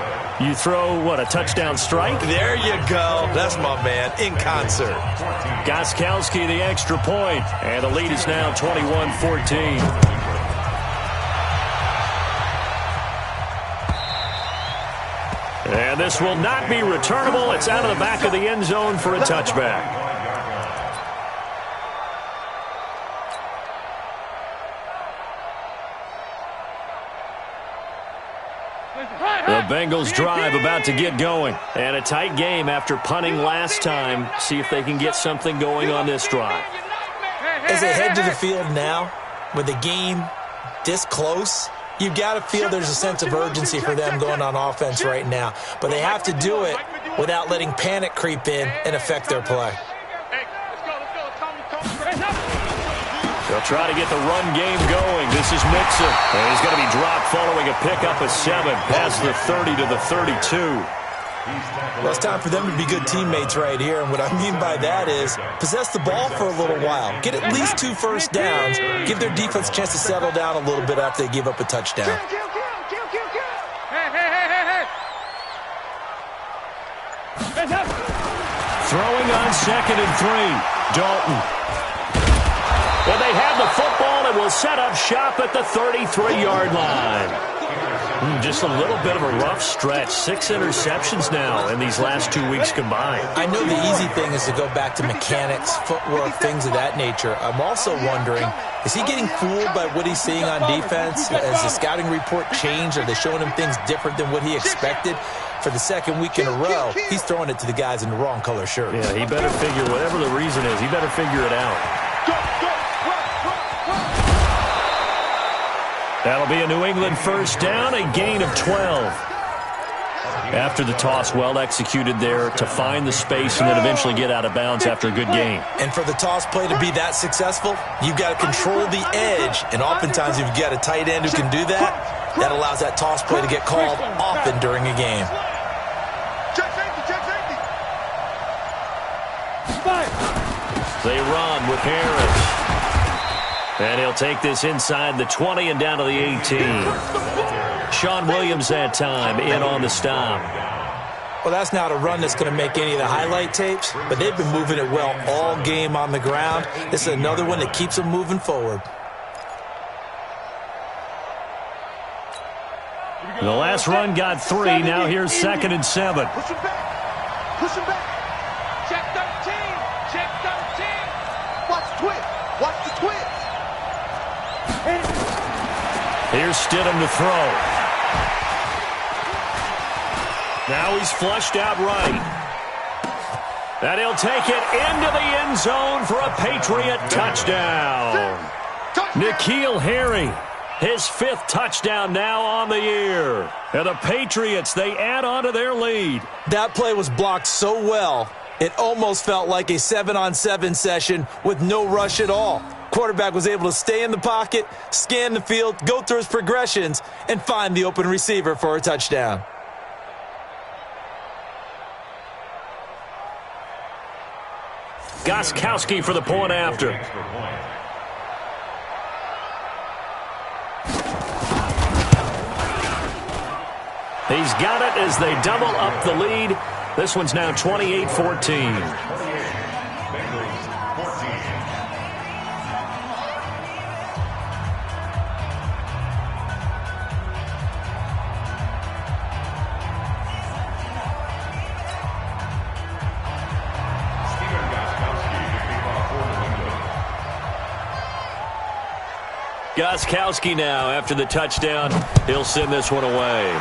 Speaker 2: You throw, what, a touchdown strike?
Speaker 3: There you go. That's my man, in concert.
Speaker 2: Gostkowski the extra point, and the lead is now 21-14. And this will not be returnable. It's out of the back of the end zone for a touchback. The Bengals drive about to get going. And a tight game after punting last time. See if they can get something going on this drive.
Speaker 3: As they head to the field now, with the game this close, you've got to feel there's a sense of urgency for them going on offense right now. But they have to do it without letting panic creep in and affect their play.
Speaker 2: They'll try to get the run game going. This is Mixon. And he's going to be dropped following a pickup of 7 past the 30 to the 32.
Speaker 3: Well, it's time for them to be good teammates right here. And what I mean by that is possess the ball for a little while. Get at least 2 first downs. Give their defense a chance to settle down a little bit after they give up a touchdown.
Speaker 2: Throwing on 2nd and 3. Dalton. Well, they have the football and will set up shop at the 33-yard line. Just a little bit of a rough stretch. 6 interceptions now in these last 2 weeks combined.
Speaker 3: I know the easy thing is to go back to mechanics, footwork, things of that nature. I'm also wondering, is he getting fooled by what he's seeing on defense? Has the scouting report changed? Are they showing him things different than what he expected? For the second week in a row, he's throwing it to the guys in the wrong color shirts.
Speaker 2: Yeah, he better figure, whatever the reason is, he better figure it out. That'll be a New England first down, a gain of 12. After the toss, well executed there to find the space and then eventually get out of bounds after a good gain.
Speaker 3: And for the toss play to be that successful, you've got to control the edge. And oftentimes, if you've got a tight end who can do that, that allows that toss play to get called often during a game.
Speaker 2: They run with Harris. And he'll take this inside the 20 and down to the 18. Sean Williams that time in on the stop.
Speaker 3: Well, that's not a run that's going to make any of the highlight tapes, but they've been moving it well all game on the ground. This is another one that keeps them moving forward.
Speaker 2: The last run got 3. Now here's 2nd and 7.
Speaker 5: Push him back. Push him back. Check 13. Check 13. Watch the twist. Watch the twist.
Speaker 2: Here's Stidham to throw. Now he's flushed out right. And he'll take it into the end zone for a Patriot touchdown. N'Keal Harry, his 5th touchdown now on the year. And the Patriots, they add on to their lead.
Speaker 3: That play was blocked so well, it almost felt like a 7-on-7 session with no rush at all. Quarterback was able to stay in the pocket, scan the field, go through his progressions, and find the open receiver for a touchdown.
Speaker 2: Gostkowski for the point after. He's got it as they double up the lead. This one's now 28-14. Gostkowski now after the touchdown. He'll send this one away.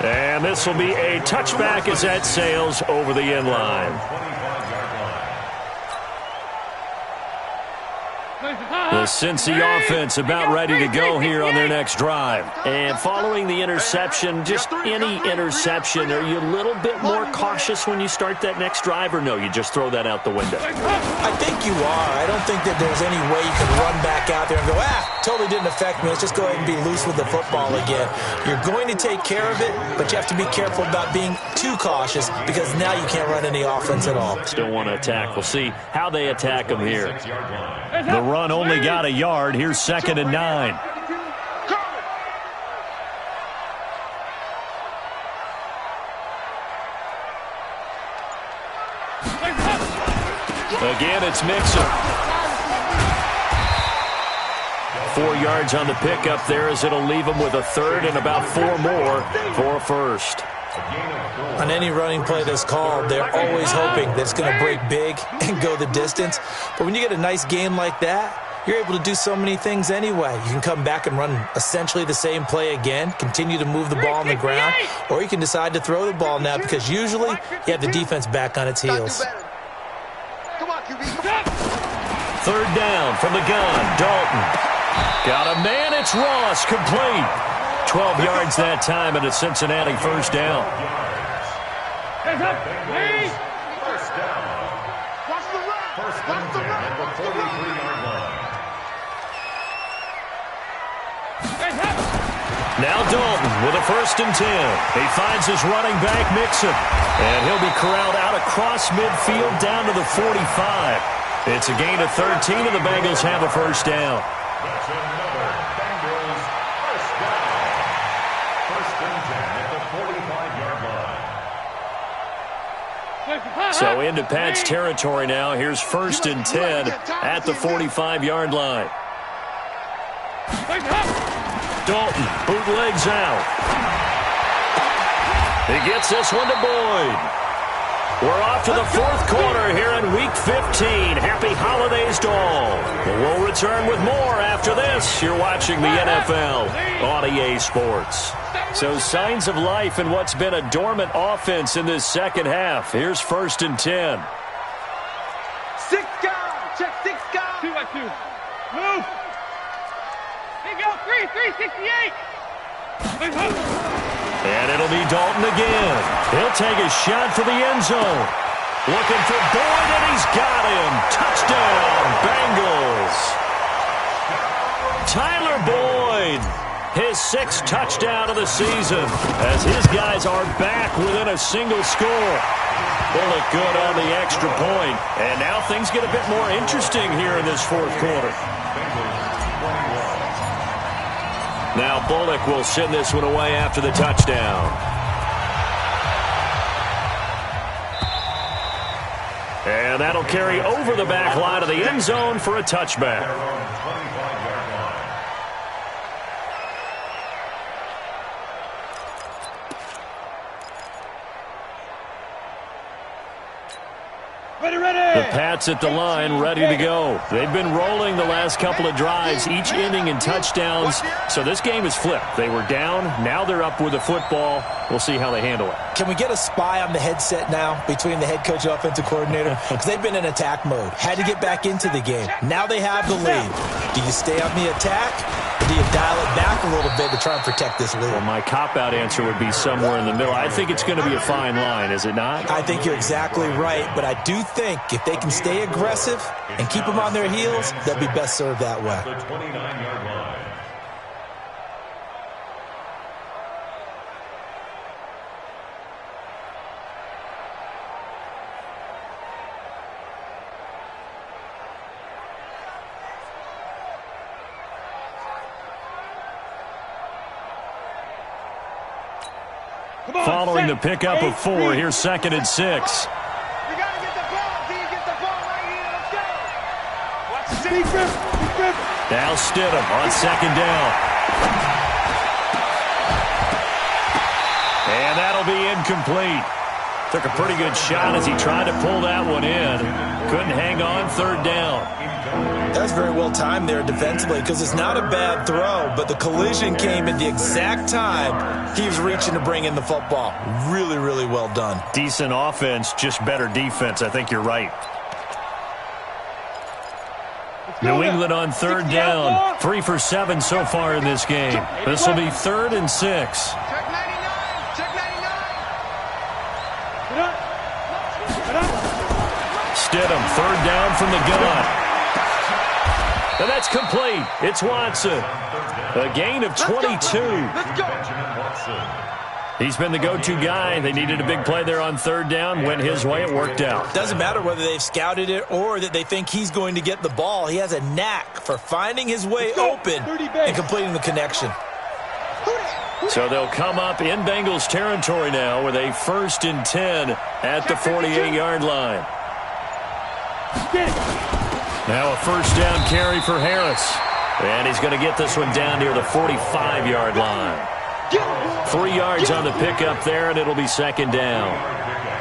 Speaker 2: And this will be a touchback as that sails over the end line. The Cincy offense about ready to go here on their next drive. And following the interception, just any interception, are you a little bit more cautious when you start that next drive, or no, you just throw that out the window?
Speaker 3: I think you are. I don't think that there's any way you can run back out there and go, totally didn't affect me. Let's just go ahead and be loose with the football again. You're going to take care of it, but you have to be careful about being too cautious because now you can't run any offense at all.
Speaker 2: Still want to attack. We'll see how they attack them here. The run only got a yard. Here's 2nd and 9. Again, it's Mixon. 4 yards on the pickup there, as it'll leave them with a third and about 4 more for a first.
Speaker 3: On any running play that's called, they're always hoping that it's going to break big and go the distance. But when you get a nice game like that, you're able to do so many things anyway. You can come back and run essentially the same play again, continue to move the ball on the ground, or you can decide to throw the ball now because usually you have the defense back on its heels.
Speaker 2: Third down from the gun. Dalton. Got a man. It's Ross. Complete. 12 yards that time and a Cincinnati first down.
Speaker 4: First down. First and 10 at the 43-yard line.
Speaker 2: Now Dalton with a first and 10. He finds his running back, Mixon. And he'll be corralled out across midfield down to the 45. It's a gain of 13, and the Bengals have a first down.
Speaker 4: That's another Bengals first down. First and 10 at the 45-yard line.
Speaker 2: So into Pat's territory now. Here's first and 10 at the 45-yard line. Dalton bootlegs out. He gets this one to Boyd. We're off to the fourth quarter here in Week 15. Happy holidays to all. We'll return with more after this. You're watching the NFL on EA Sports. So signs of life in what's been a dormant offense in this second half. Here's first and 10.
Speaker 5: 6 guys. Check 6 guys. 2 by 2. Move. Here you go. 368.
Speaker 2: And it'll be Dalton again. He'll take a shot for the end zone. Looking for Boyd, and he's got him. Touchdown, Bengals. Tyler Boyd, his 6th touchdown of the season, as his guys are back within a single score. Bullock good on the extra point. And now things get a bit more interesting here in this fourth quarter. Now Bullock will send this one away after the touchdown. And that'll carry over the back line of the end zone for a touchback. The Pats at the line, ready to go. They've been rolling the last couple of drives, each ending in touchdowns. So this game is flipped. They were down. Now they're up with the football. We'll see how they handle it.
Speaker 3: Can we get a spy on the headset now between the head coach and offensive coordinator? Because they've been in attack mode. Had to get back into the game. Now they have the lead. Do you stay on the attack? Or do you dial it back a little bit to try and protect this lead?
Speaker 2: Well, my cop-out answer would be somewhere in the middle. I think it's going to be a fine line, is it not?
Speaker 3: I think you're exactly right, but I do think if they can stay aggressive and keep them on their heels, they'll be best served that way.
Speaker 4: The 29-yard line.
Speaker 2: Following the pickup of 4, here's second and 6.
Speaker 5: We got to get the ball. Do you get the ball right here? Let's go. Watch the defense.
Speaker 2: Now Stidham on second down. And that'll be incomplete. Took a pretty good shot as he tried to pull that one in. Couldn't hang on, third down.
Speaker 3: That was very well timed there defensively because it's not a bad throw, but the collision came at the exact time he was reaching to bring in the football. Really, really well done.
Speaker 2: Decent offense, just better defense. I think you're right. New England on third down. 3 for 7 so far in this game. This will be 3rd and 6.
Speaker 5: Check 99. Check 99.
Speaker 2: Stidham, third down from the gun. And that's complete. It's Watson. A gain of 22. He's been the go-to guy. They needed a big play there on third down. Went his way. It worked out.
Speaker 3: Doesn't matter whether they've scouted it or that they think he's going to get the ball. He has a knack for finding his way open and completing the connection.
Speaker 2: So they'll come up in Bengals territory now with a 1st and 10 at the 48-yard line. Now a first down carry for Harris. And he's going to get this one down near the 45-yard line. 3 yards on the pickup there, and it'll be second down.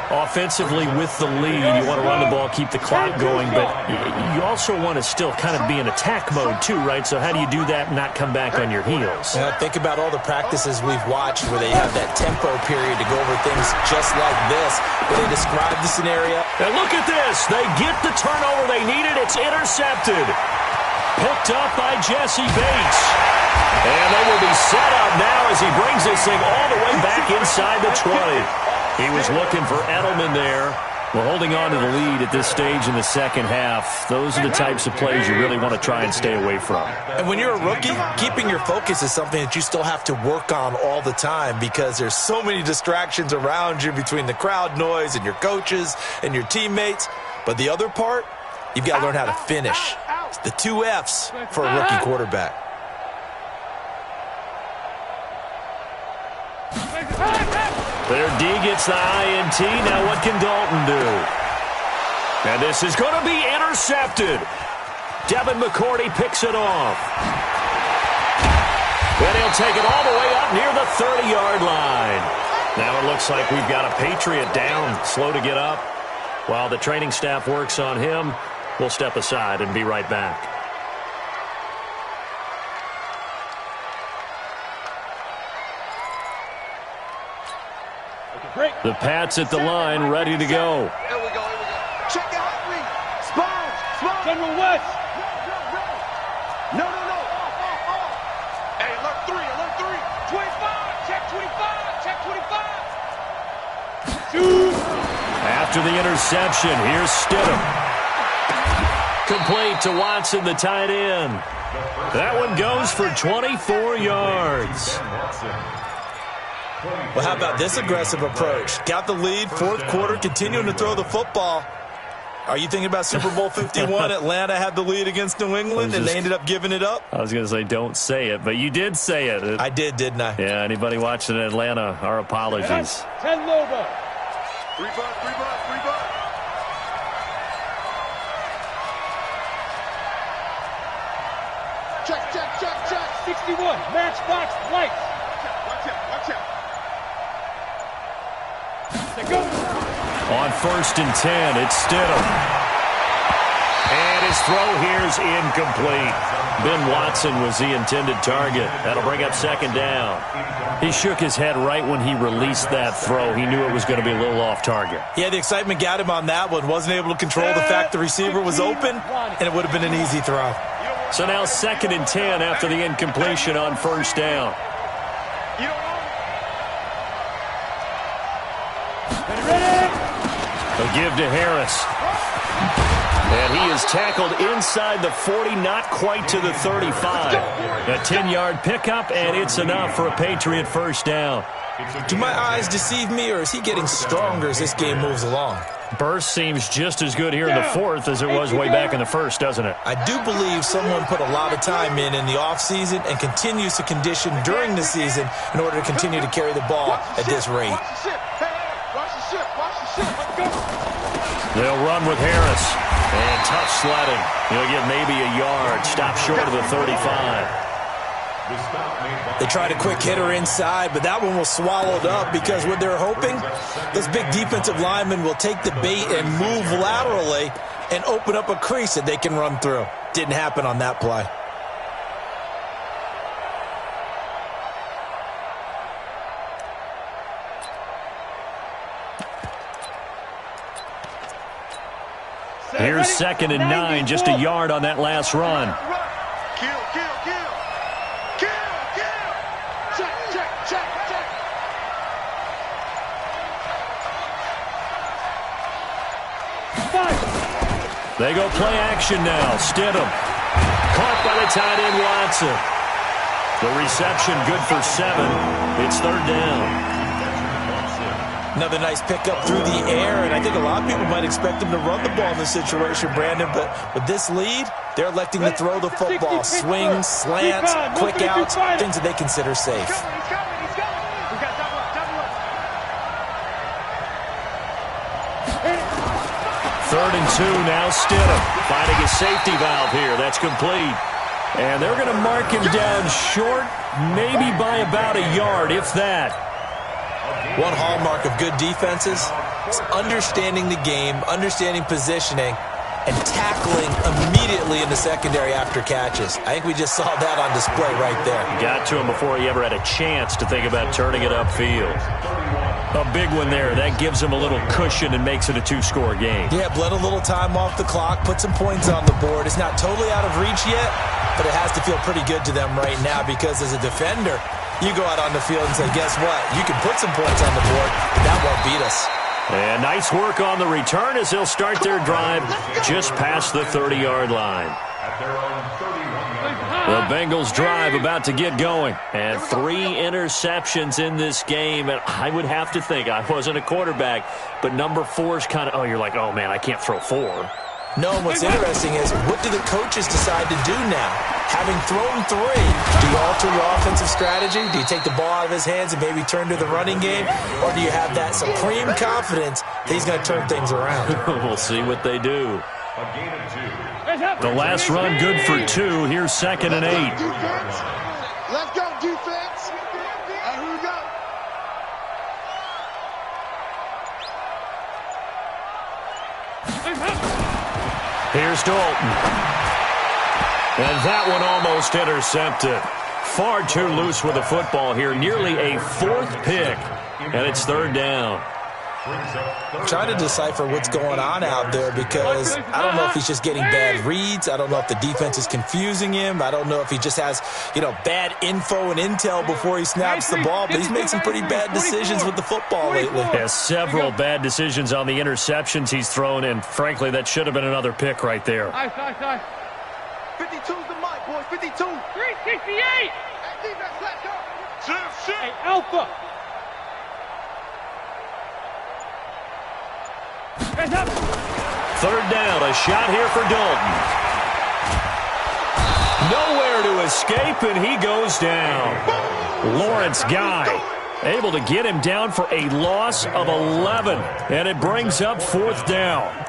Speaker 2: Offensively, with the lead, you want to run the ball, keep the clock going, but you also want to still kind of be in attack mode too, right? So how do you do that and not come back on your heels?
Speaker 3: Think about all the practices we've watched where they have that tempo period to go over things just like this, where they describe the scenario.
Speaker 2: And look at this. They get the turnover they needed. It's intercepted. Picked up by Jesse Bates. And they will be set up now as he brings this thing all the way back inside the 20. He was looking for Edelman there. Well, holding on to the lead at this stage in the second half, those are the types of plays you really want to try and stay away from.
Speaker 3: And when you're a rookie, keeping your focus is something that you still have to work on all the time because there's so many distractions around you between the crowd noise and your coaches and your teammates. But the other part, you've got to learn how to finish. It's the 2 F's for a rookie quarterback.
Speaker 2: Their D gets the INT. Now what can Dalton do? And this is going to be intercepted. Devin McCourty picks it off. And he'll take it all the way up near the 30-yard line. Now it looks like we've got a Patriot down, slow to get up. While the training staff works on him, we'll step aside and be right back. The Pats at the line, ready to go.
Speaker 5: Here we go. Check out three. Spine. General West. No. Hey, alert three. 25. Check 25. Shoot.
Speaker 2: After the interception, here's Stidham. Complete to Watson, the tight end. That one goes for 24 yards.
Speaker 3: Well, how about this aggressive approach? Got the lead, fourth quarter, continuing to throw the football. Are you thinking about Super Bowl 51? Atlanta had the lead against New England, and they ended up giving it up?
Speaker 2: I was going to say don't say it, but you did say it.
Speaker 3: I did, didn't I?
Speaker 2: Yeah, anybody watching Atlanta, our apologies.
Speaker 5: 10 Lobo. 3 bucks. Check. 61. Matchbox lights. Watch out.
Speaker 2: On 1st and 10, it's Stidham. And his throw here's incomplete. Ben Watson was the intended target. That'll bring up second down. He shook his head right when he released that throw. He knew it was going to be a little off target.
Speaker 3: Yeah, the excitement got him on that one. Wasn't able to control the fact the receiver was open, and it would have been an easy throw.
Speaker 2: So now 2nd and 10 after the incompletion on 1st down. A give to Harris. And he is tackled inside the 40, not quite to the 35. A 10-yard pickup, and it's enough for a Patriot first down.
Speaker 3: Do my eyes deceive me, or is he getting stronger as this game moves along?
Speaker 2: Burst seems just as good here in the 4th as it was way back in the 1st, doesn't it?
Speaker 3: I do believe someone put a lot of time in the offseason and continues to condition during the season in order to continue to carry the ball at this rate.
Speaker 2: They'll run with Harris. And tough sledding. He'll get maybe a yard. Stop short of the 35.
Speaker 3: They tried a quick hitter inside, but that one was swallowed up because what they're hoping, those big defensive linemen will take the bait and move laterally and open up a crease that they can run through. Didn't happen on that play.
Speaker 2: Here's 2nd and 9, just a yard on that last run.
Speaker 5: Kill. Check.
Speaker 2: They go play action now. Stidham. Caught by the tight end Watson. The reception good for 7. It's 3rd down.
Speaker 3: Another nice pickup through the air, and I think a lot of people might expect them to run the ball in this situation, Brandon, but with this lead, they're electing to throw the football. Swings, slants, quick outs, things that they consider safe.
Speaker 5: He's coming. We got double up.
Speaker 2: 3rd and 2, now Stidham. Finding a safety valve here. That's complete. And they're going to mark him down short, maybe by about a yard, if that.
Speaker 3: One hallmark of good defenses is understanding the game, understanding positioning, and tackling immediately in the secondary after catches. I think we just saw that on display right there.
Speaker 2: Got to him before he ever had a chance to think about turning it upfield. A big one there. That gives him a little cushion and makes it a two-score game.
Speaker 3: Yeah, bled a little time off the clock, put some points on the board. It's not totally out of reach yet, but it has to feel pretty good to them right now because as a defender, you go out on the field and say, guess what? You can put some points on the board, but that won't beat us.
Speaker 2: And nice work on the return as they'll start their drive just past the 30-yard line. The Bengals drive about to get going. And 3 interceptions in this game. And I would have to think, I wasn't a quarterback, but number 4 is kind of, oh, you're like, oh, man, I can't throw 4.
Speaker 3: No, and what's interesting is, what do the coaches decide to do now? Having thrown 3, do you alter your offensive strategy? Do you take the ball out of his hands and maybe turn to the running game? Or do you have that supreme confidence that he's going to turn things around?
Speaker 2: We'll see what they do. The last run good for 2. Here's 2nd and 8.
Speaker 5: Let's go, defense. And here we go.
Speaker 2: Here's Dalton. And that one almost intercepted. Far too loose with the football here. Nearly a 4th pick. And it's 3rd down.
Speaker 3: I'm trying to decipher what's going on out there because I don't know if he's just getting bad reads. I don't know if the defense is confusing him. I don't know if he just has, bad info and intel before he snaps the ball. But he's made some pretty bad decisions with the football lately.
Speaker 2: Has several bad decisions on the interceptions he's thrown, and frankly, that should have been another pick right there.
Speaker 5: 52's the mic, boys. 52. 368. Hey, defense, let's go. Hey, Alpha.
Speaker 2: Third down, a shot here for Dalton. Nowhere to escape, and he goes down. Lawrence Guy able to get him down for a loss of 11, and it brings up 4th down.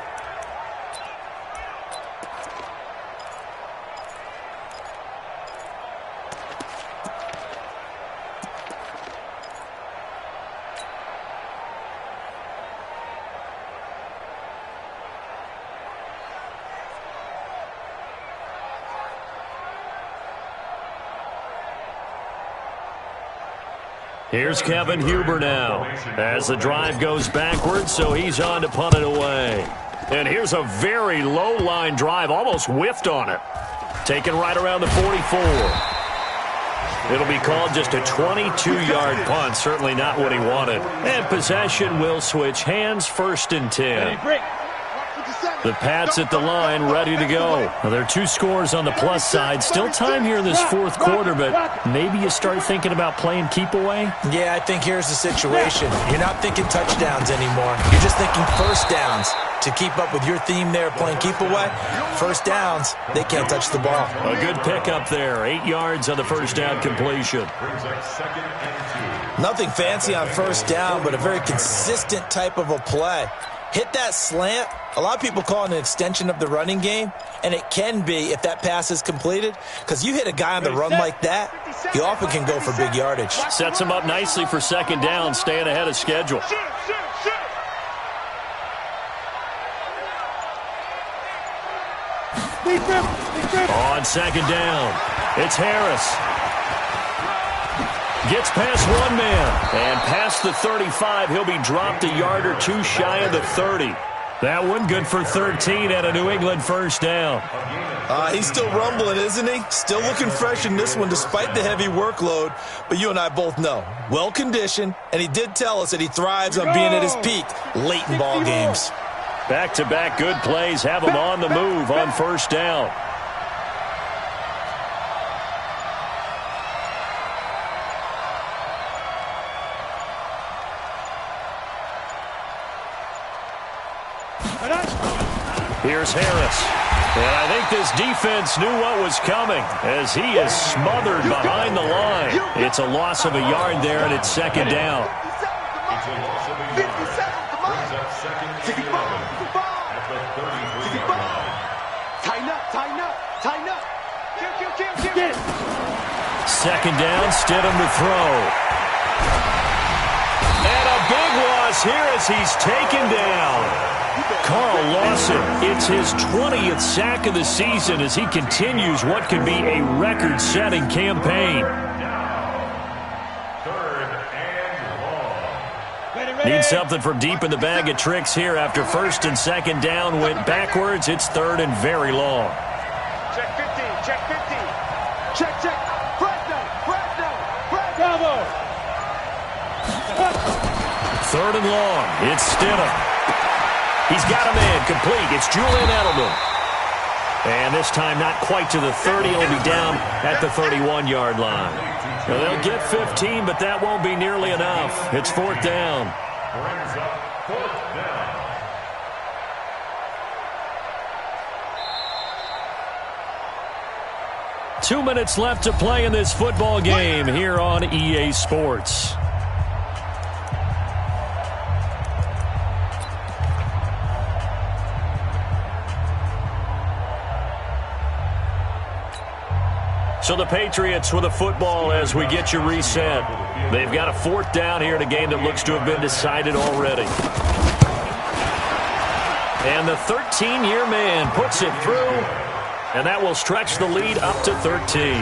Speaker 2: Here's Kevin Huber now as the drive goes backwards, so he's on to punt it away. And here's a very low-line drive, almost whiffed on it. Taken right around the 44. It'll be called just a 22-yard punt, certainly not what he wanted. And possession will switch hands, 1st and 10. The Pats at the line, ready to go. Now, there are 2 scores on the plus side. Still time here in this 4th quarter, but maybe you start thinking about playing keep away?
Speaker 3: Yeah, I think here's the situation. You're not thinking touchdowns anymore. You're just thinking 1st downs. To keep up with your theme there, playing keep away, 1st downs, they can't touch the ball.
Speaker 2: A good pickup there. 8 yards on the 1st down completion.
Speaker 3: Nothing fancy on 1st down, but a very consistent type of a play. Hit that slant. A lot of people call it an extension of the running game, and it can be if that pass is completed, because you hit a guy on the run like that, he often can go for big yardage.
Speaker 2: Sets him up nicely for 2nd down, staying ahead of schedule. On 2nd down, it's Harris. Gets past 1 man, and past the 35, he'll be dropped a yard or 2 shy of the 30. That one good for 13 at a New England 1st down.
Speaker 3: He's still rumbling, isn't he? Still looking fresh in this one despite the heavy workload. But you and I both know, well-conditioned, and he did tell us that he thrives on being at his peak late in ball games.
Speaker 2: Back-to-back good plays have him on the move on 1st down. Here's Harris. And I think this defense knew what was coming as he is smothered behind the line. It's a loss of a yard there, and it's 2nd down. Second down, Stidham to throw. And a big loss here as he's taken down. Carl Lawson, it's his 20th sack of the season as he continues what could be a record-setting campaign. Need something from deep in the bag of tricks here after first and second down went backwards. It's third and very long.
Speaker 5: Check 50, check 50. Check, check. Bravo.
Speaker 2: Third and long. It's Stidham. He's got a man complete. It's Julian Edelman. And this time not quite to the 30. He'll be down at the 31-yard line. Now they'll get 15, but that won't be nearly enough. It's fourth down.
Speaker 4: Brings up fourth down.
Speaker 2: Two minutes left to play in this football game here on EA Sports. So the Patriots with a football as we get you reset. They've got a fourth down here in a game that looks to have been decided already. And the 13-year man puts it through, and that will stretch the lead up to 13.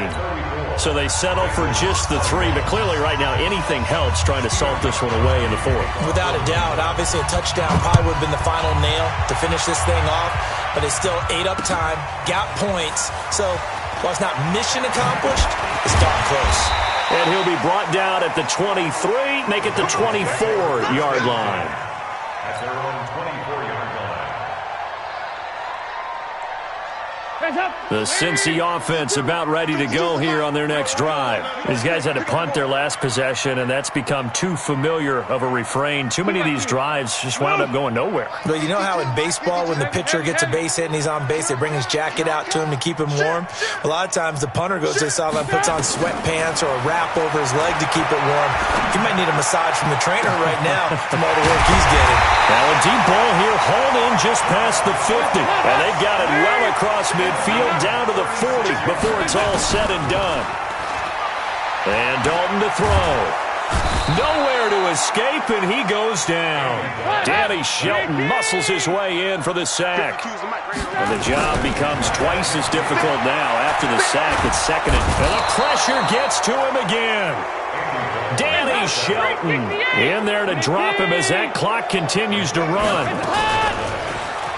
Speaker 2: So they settle for just the 3, but clearly right now anything helps trying to salt this one away in the fourth.
Speaker 3: Without a doubt, obviously a touchdown probably would have been the final nail to finish this thing off, but they still ate up time, got points, so while it's not mission accomplished, it's darn close.
Speaker 2: And he'll be brought down at the 23, make it the 24-yard line.
Speaker 4: At their own 24-yard line.
Speaker 2: The Cincy offense about ready to go here on their next drive. These guys had to punt their last possession, and that's become too familiar of a refrain. Too many of these drives just wound up going nowhere.
Speaker 3: But you know how in baseball, when the pitcher gets a base hit and he's on base, they bring his jacket out to him to keep him warm? A lot of times the punter goes to the sideline, puts on sweatpants or a wrap over his leg to keep it warm. He might need a massage from the trainer right now from all the work he's getting.
Speaker 2: Now a deep ball here, hauled in just past the 50. And they've got it well across midfield down to the 40 before it's all said and done. And Dalton to throw. Nowhere to escape, and he goes down. Danny Shelton muscles his way in for the sack. And the job becomes twice as difficult now after the sack. It's second and the pressure gets to him again. Danny Shelton in there to drop him as that clock continues to run.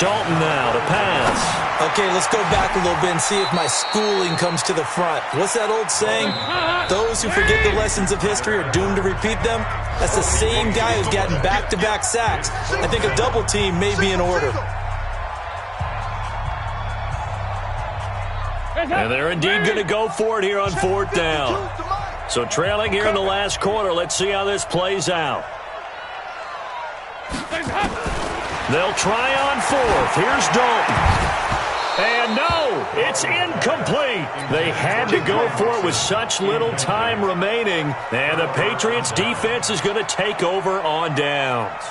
Speaker 2: Dalton now to pass.
Speaker 3: Okay, let's go back a little bit and see if my schooling comes to the front. What's that old saying? Those who forget the lessons of history are doomed to repeat them. That's the same guy who's gotten back-to-back sacks. I think a double team may be in order.
Speaker 2: And they're indeed going to go for it here on fourth down. So trailing here in the last quarter, let's see how this plays out. They'll try on fourth. Here's Dalton. And no, it's incomplete. They had to go for it with such little time remaining. And the Patriots defense is going to take over on downs.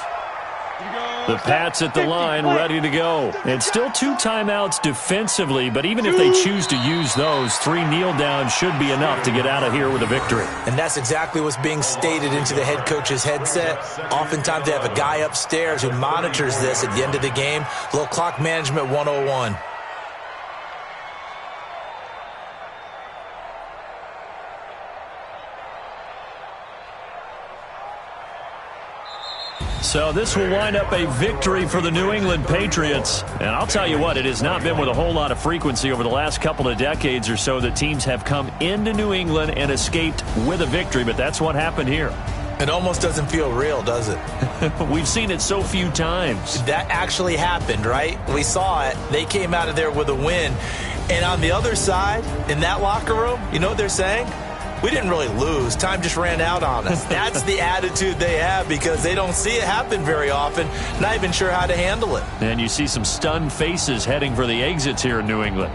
Speaker 2: The Pats at the line ready to go. And still 2 timeouts defensively, but even if they choose to use those, 3 kneel downs should be enough to get out of here with a victory.
Speaker 3: And that's exactly what's being stated into the head coach's headset. Oftentimes they have a guy upstairs who monitors this at the end of the game. A little clock management 101.
Speaker 2: So this will wind up a victory for the New England Patriots. And I'll tell you what, it has not been with a whole lot of frequency over the last couple of decades or so that teams have come into New England and escaped with a victory, but that's what happened here.
Speaker 3: It almost doesn't feel real, does it?
Speaker 2: We've seen it so few times.
Speaker 3: That actually happened, right? We saw it. They came out of there with a win. And on the other side, in that locker room, you know what they're saying? We didn't really lose. Time just ran out on us. That's the attitude they have because they don't see it happen very often. Not even sure how to handle it.
Speaker 2: And you see some stunned faces heading for the exits here in New England.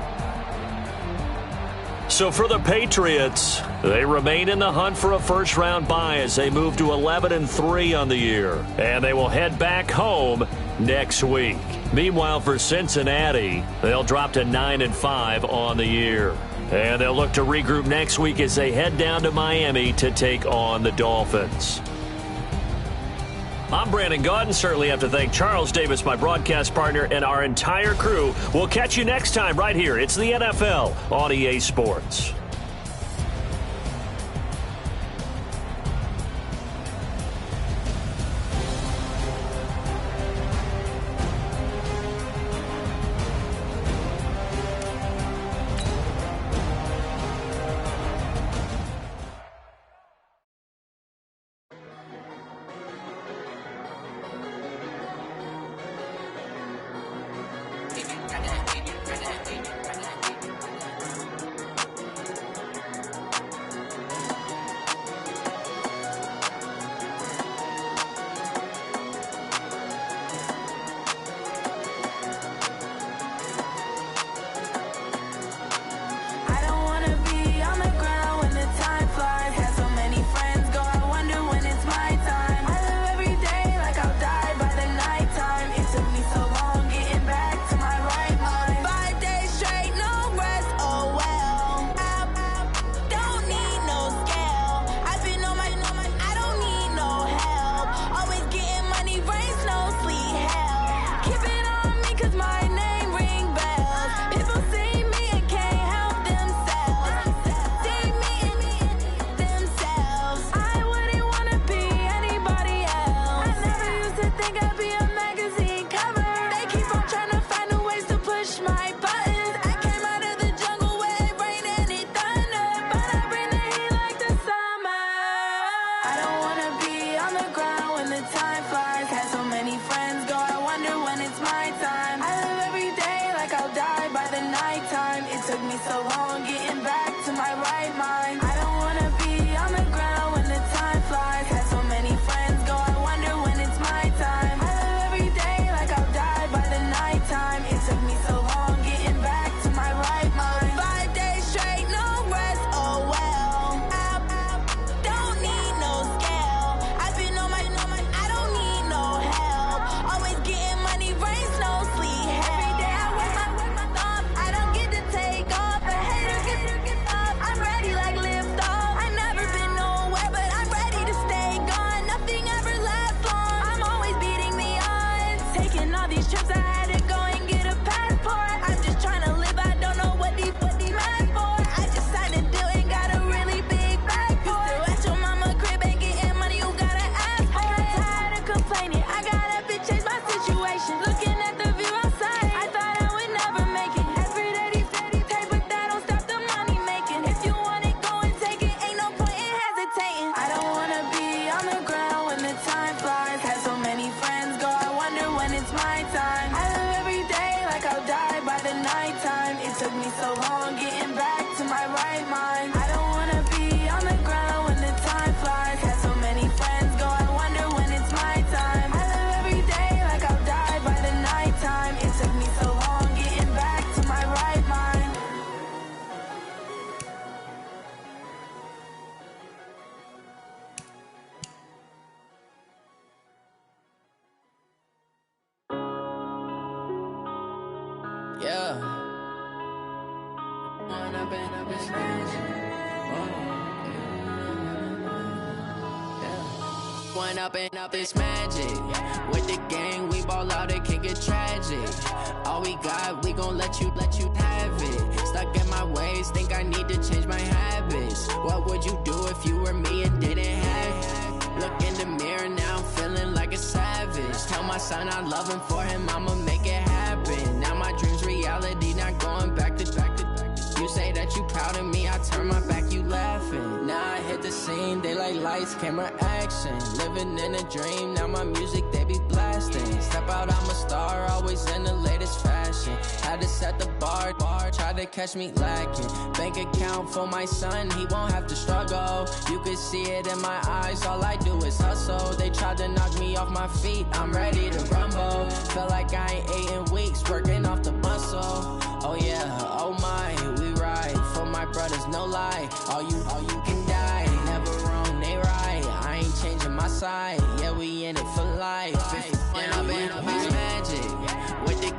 Speaker 2: So for the Patriots, they remain in the hunt for a first-round bye as they move to 11-3 on the year. And they will head back home next week. Meanwhile, for Cincinnati, they'll drop to 9-5 on the year. And they'll look to regroup next week as they head down to Miami to take on the Dolphins. I'm Brandon Gaudin. Certainly have to thank Charles Davis, my broadcast partner, and our entire crew. We'll catch you next time right here. It's the NFL on EA Sports.
Speaker 6: Up this magic with the gang, we ball out, it can get tragic. All we got, we gon' let you have it. Stuck in my ways, think I need to change my habits. What would you do if you were me and didn't have it? Look in the mirror now, I'm feeling like a savage. Tell my son I love him, for him I'ma make it happen. Now my dreams reality, not going back to. You say that you proud of me, I turn my back, you laughing. Now I hit the scene, they like lights, camera, action. Living in a dream, now my music, they be blasting. Step out, I'm a star, always in the latest fashion. Had to set the bar, tried to catch me lacking. Bank account for my son, he won't have to struggle. You can see it in my eyes, all I do is hustle. They tried to knock me off my feet, I'm ready to rumble. Feel like I ain't ate in weeks, working off the muscle. Oh yeah, oh my, we ride for my brothers, no lie. All you can die, never wrong, they right. I ain't changing my side, yeah, we in it for life. And I've been magic with the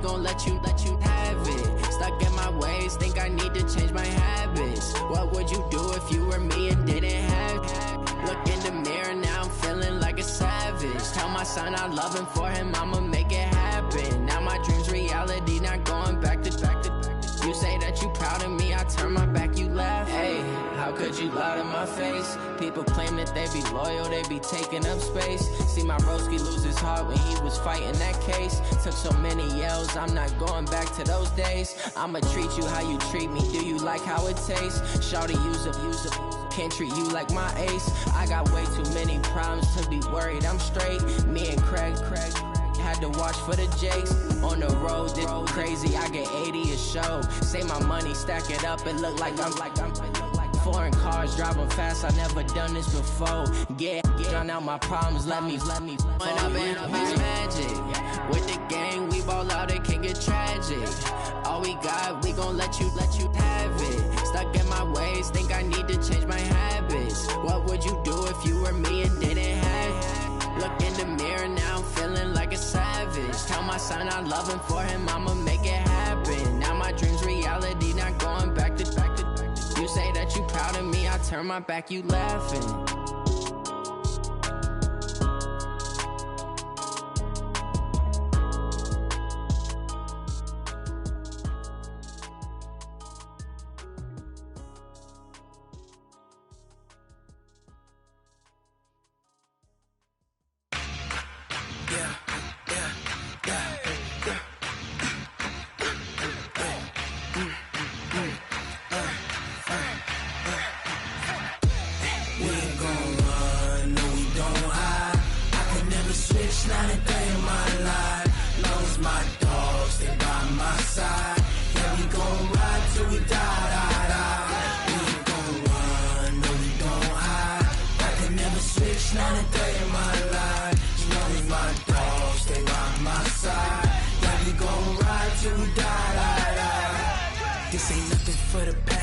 Speaker 6: gon' let you have it. Stuck in my ways, think I need to change my habits. What would you do if you were me and didn't have it? Look in the mirror, now I'm feeling like a savage. Tell my son I love him, for him I'ma make it happen. Now my dream's reality, not going back to. You say that you proud of me, I turn my back, you laugh. Hey, how could you lie to my face? People claim that they be loyal, they be taking up space. See my broski lose his heart when he was fighting that case. Took so many yells, I'm not going back to those days. I'ma treat you how you treat me, do you like how it tastes? Shawty, use up, can't treat you like my ace. I got way too many problems to be worried, I'm straight. Me and Craig had to watch for the Jakes. On the road, this crazy, I get 80 a show. Say my money, stack it up, it look like I'm foreign cars, driving fast, I never done this before. Drown out my problems, let me When up and up is magic. With the gang, we ball out, it can get tragic. All we got, we gon' let you have it. Stuck in my ways, think I need to change my habits. What would you do if you were me and didn't have it? Look in the mirror, now I'm feeling like a savage. Tell my son I love him, for him I'ma make it happen. Now my dream's reality, not going back to. You say that you proud of me, I turn my back, you laughing.
Speaker 1: This ain't nothing for the past.